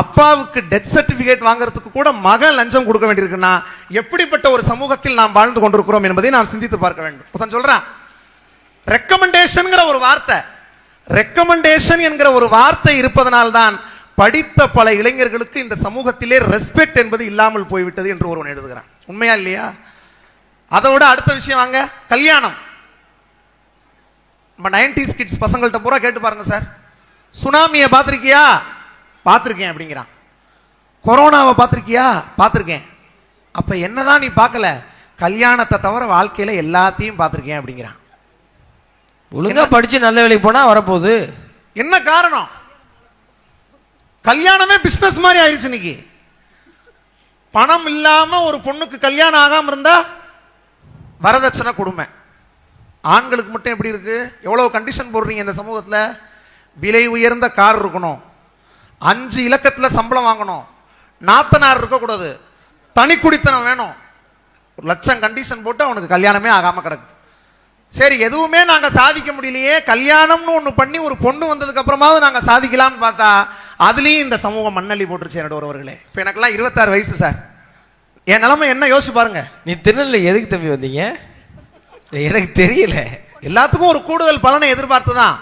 அப்பாவுக்கு டெத் சர்டிபிகேட் வாங்குறதுக்கு கூட மகன் லஞ்சம் கொடுக்க வேண்டியிருக்குன்னா எப்படிப்பட்ட ஒரு சமூகத்தில் நாம் வாழ்ந்து கொண்டிருக்கிறோம் என்பதை நாம் சிந்தித்து பார்க்க வேண்டும். சொல்றேன், ரெக்கமெண்டேஷன்ங்கிற ஒரு வார்த்தை, ரெக்கமெண்டேஷன் என்கிற ஒரு வார்த்தை இருப்பதனால்தான் படித்த பல இளைஞர்களுக்கு இந்த சமூகத்திலே ரெஸ்பெக்ட் என்பது இல்லாமல் போய்விட்டது என்று ஒருவன் எழுதுகிறான். உண்மையா இல்லையா? அதோட அடுத்த விஷயம் வாங்க, கல்யாணம். நம்ம 90s கிட்ஸ் பசங்கள்ட்ட பூரா கேட்டு பாருங்க சார். சுனாமியை பார்த்திருக்கியா? பார்த்திருக்கேன் அப்படிங்கிறான். கொரோனாவை பார்த்திருக்கியா? பார்த்திருக்கேன். அப்ப என்னதான் நீ பார்க்கல? கல்யாணத்தை தவிர வாழ்க்கையில எல்லாத்தையும் பார்த்திருக்கேன் அப்படிங்கிறான். ஒழுங்கா படிச்சு நல்ல வேலைக்கு போனா வரப்போகுது. என்ன காரணம்? கல்யாணமே பிசினஸ் மாதிரி ஆயிடுச்சு இன்னைக்கு. பணம் இல்லாம ஒரு பொண்ணுக்கு கல்யாணம் ஆகாம இருந்தா வரதட்சணை கொடுமை. ஆண்களுக்கு மட்டும் எப்படி இருக்கு? எவ்வளவு கண்டிஷன் போடுறீங்க இந்த சமூகத்துல. விலை உயர்ந்த கார் இருக்கணும், 5 இலக்கத்துல சம்பளம் வாங்கணும், நாத்தனார் இருக்கக்கூடாது, தனி குடித்தனம் வேணும், 1 லட்சம் கண்டிஷன் போட்டு அவனுக்கு கல்யாணமே ஆகாம கிடக்கு. சரி, எதுவுமே நாங்க சாதிக்க முடியலையே, கல்யாணம்னு ஒண்ணு பண்ணி ஒரு பொண்ணு வந்ததுக்கு அப்புறமாவது நாங்க சாதிக்கலாம்னு பார்த்தா அதுலயும் இந்த சமூகம் மண்ணள்ளி போட்டுருச்சு. என்னோடவர்களே, இப்ப எனக்கெல்லாம் 26 வயசு சார். என் நிலைமை என்ன யோசிச்சு பாருங்க. நீ திருநெல்வேலி எதுக்கு தம்பி வந்தீங்க? எனக்கு தெரியல. எல்லாத்துக்கும் ஒரு கூடுதல் பலனை எதிர்பார்த்துதான்.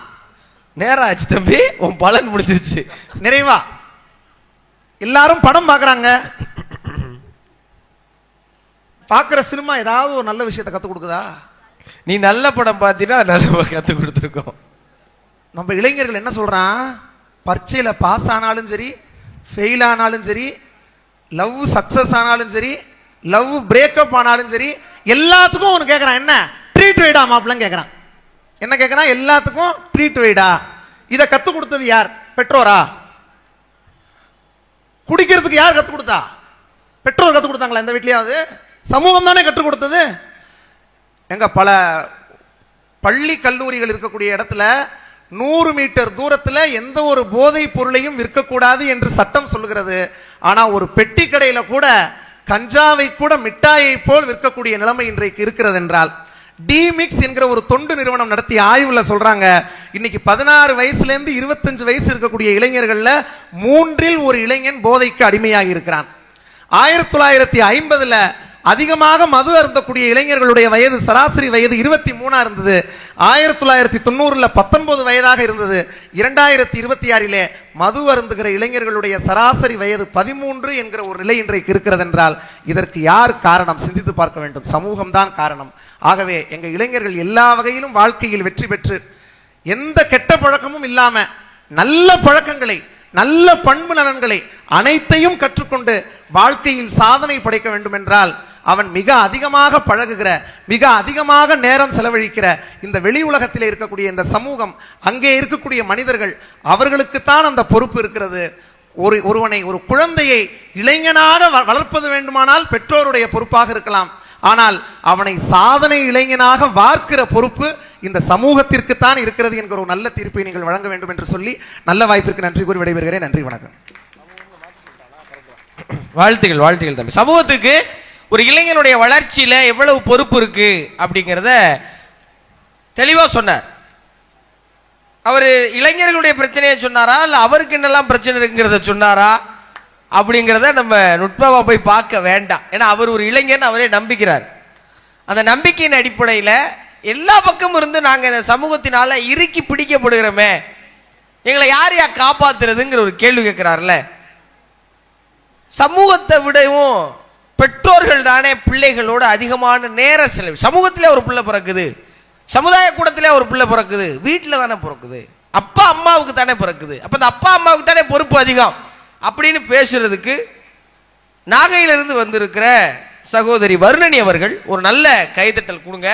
நேரம் ஆச்சு தம்பி, உன் பலன் முடிஞ்சிருச்சு. நிறைவா எல்லாரும் படம் பார்க்கறாங்க. பார்க்கிற சினிமா ஏதாவது ஒரு நல்ல விஷயத்தை கத்துக் கொடுக்குதா? நீ நல்ல படம் பார்த்தீங்கன்னா நல்ல கத்து கொடுத்துருக்கோம். நம்ம இளைஞர்கள் என்ன சொல்றான்? பரீட்சையில பாஸ் ஆனாலும் சரி, ஃபெயில் ஆனாலும் சரி, லவ் சக்சஸ் ஆனாலும் சரி, லவ் பிரேக்கப் ஆனாலும் சரி, எல்லாத்துக்கும் அவனு கேட்கறான். என்ன ட்ரீட் வைடா மாப்பிள்ளன்னு கேட்கறான். என்ன கேட்கறான்? எல்லாத்துக்கும் ட்ரீட் வைடா. இதை கத்துக் கொடுத்தது யார்? பெற்றோரா? குடிக்கிறதுக்கு யார் கத்துக் கொடுத்தா? பெற்றோர் கத்துக் கொடுத்தாங்களா? இந்த வீட்லயாவது சமூகம் தானே கற்றுக் கொடுத்தது. எங்க பல பள்ளி கல்லூரிகள் இருக்கக்கூடிய இடத்துல 100 மீட்டர் தூரத்துல எந்த ஒரு போதைப் பொருளையும் விற்கக்கூடாது என்று சட்டம் சொல்லுகிறது. ஆனா ஒரு பெட்டி கடையில கூட கஞ்சாவை கூட மிட்டாயை போல் விற்கக்கூடிய நிலைமை இன்றைக்கு இருக்கிறது என்றால், டிமிக்ஸ் என்கிற ஒரு தொண்டு நிறுவனம் நடத்திய ஆய்வுல சொல்றாங்க, இன்னைக்கு 16 வயசுல இருந்து 25 வயசு இருக்கக்கூடிய இளைஞர்கள்ல 3இல் 1 இளைஞன் போதைக்கு அடிமையாகி இருக்கிறான். 1950ல அதிகமாக மது அருந்தக்கூடிய இளைஞர்களுடைய வயது சராசரி வயது 23 இருந்தது. 1990ல 19 வயதாக இருந்தது. 2026லே மது அருந்துகிற இளைஞர்களுடைய சராசரி வயது 13 என்கிற ஒரு நிலை இன்றைக்கு இருக்கிறது என்றால் இதற்கு யார் காரணம்? சிந்தித்து பார்க்க வேண்டும். சமூகம் தான் காரணம். ஆகவே எங்க இளைஞர்கள் எல்லா வகையிலும் வாழ்க்கையில் வெற்றி பெற்று எந்த கெட்ட பழக்கமும் இல்லாம நல்ல பழக்கங்களை, நல்ல பண்பு நலன்களை அனைத்தையும் கற்றுக்கொண்டு வாழ்க்கையில் சாதனை படைக்க வேண்டும் என்றால் அவன் மிக அதிகமாக பழகுகிற, மிக அதிகமாக நேரம் செலவழிக்கிற இந்த வெளி உலகத்தில் இருக்கக்கூடிய இந்த சமூகம், அங்கே இருக்கக்கூடிய மனிதர்கள், அவர்களுக்குத்தான் அந்த பொறுப்பு இருக்கிறது. ஒருவனை, ஒரு குழந்தையை இளைஞனாக வளர்ப்பது வேண்டுமானால் பெற்றோருடைய பொறுப்பாக இருக்கலாம். ஆனால் அவனை சாதனை இளைஞனாக வார்க்கிற பொறுப்பு இந்த சமூகத்திற்குத்தான் இருக்கிறது என்கிற ஒரு நல்ல தீர்ப்பை நீங்கள் வழங்க வேண்டும் என்று சொல்லி நல்ல வாய்ப்பிற்கு நன்றி கூறி விடைபெறுகிறேன். நன்றி, வணக்கம். வாழ்த்துகள், வாழ்த்துகள் தம்பி. சமூகத்துக்கு ஒரு இளைஞனுடைய வளர்ச்சியில எவ்வளவு பொறுப்பு இருக்கு அப்படிங்கிறத தெளிவா சொன்னார். அவர் இளைஞர்களுடைய பிரச்சனையை சொன்னாரா, இல்ல அவருக்கு என்னெல்லாம் பிரச்சனை இருக்குங்கிறத சொன்னாரா, அப்படிங்கிறத நம்ம நுட்பமா போய் பார்க்க வேண்டாம். ஏன்னா அவர் ஒரு இளைஞன், அவரே நம்பிக்கிறார். அந்த நம்பிக்கையின் அடிப்படையில் எல்லா பக்கமும் இருந்து நாங்கள் இந்த சமூகத்தினால இறுக்கி பிடிக்கப்படுகிறோமே, எங்களை யார் காப்பாத்துறதுங்கிற ஒரு கேள்வி கேட்கிறார்ல. சமூகத்தை விடவும் பெற்றோர்கள் தானே பிள்ளைகளோட அதிகமான நேர செலவு. சமூகத்திலே ஒரு பிள்ளை பிறக்குது, சமுதாய கூடத்திலே ஒரு பிள்ளை பிறக்குது, வீட்டில் தானே பிறக்குது, அப்பா அம்மாவுக்கு தானே பிறக்குது. அப்போ இந்த அப்பா அம்மாவுக்கு தானே பொறுப்பு அதிகம் அப்படின்னு பேசுறதுக்கு நாகையிலிருந்து வந்திருக்கிற சகோதரி வர்ணனி அவர்கள் ஒரு நல்ல கைதட்டல் கொடுங்க.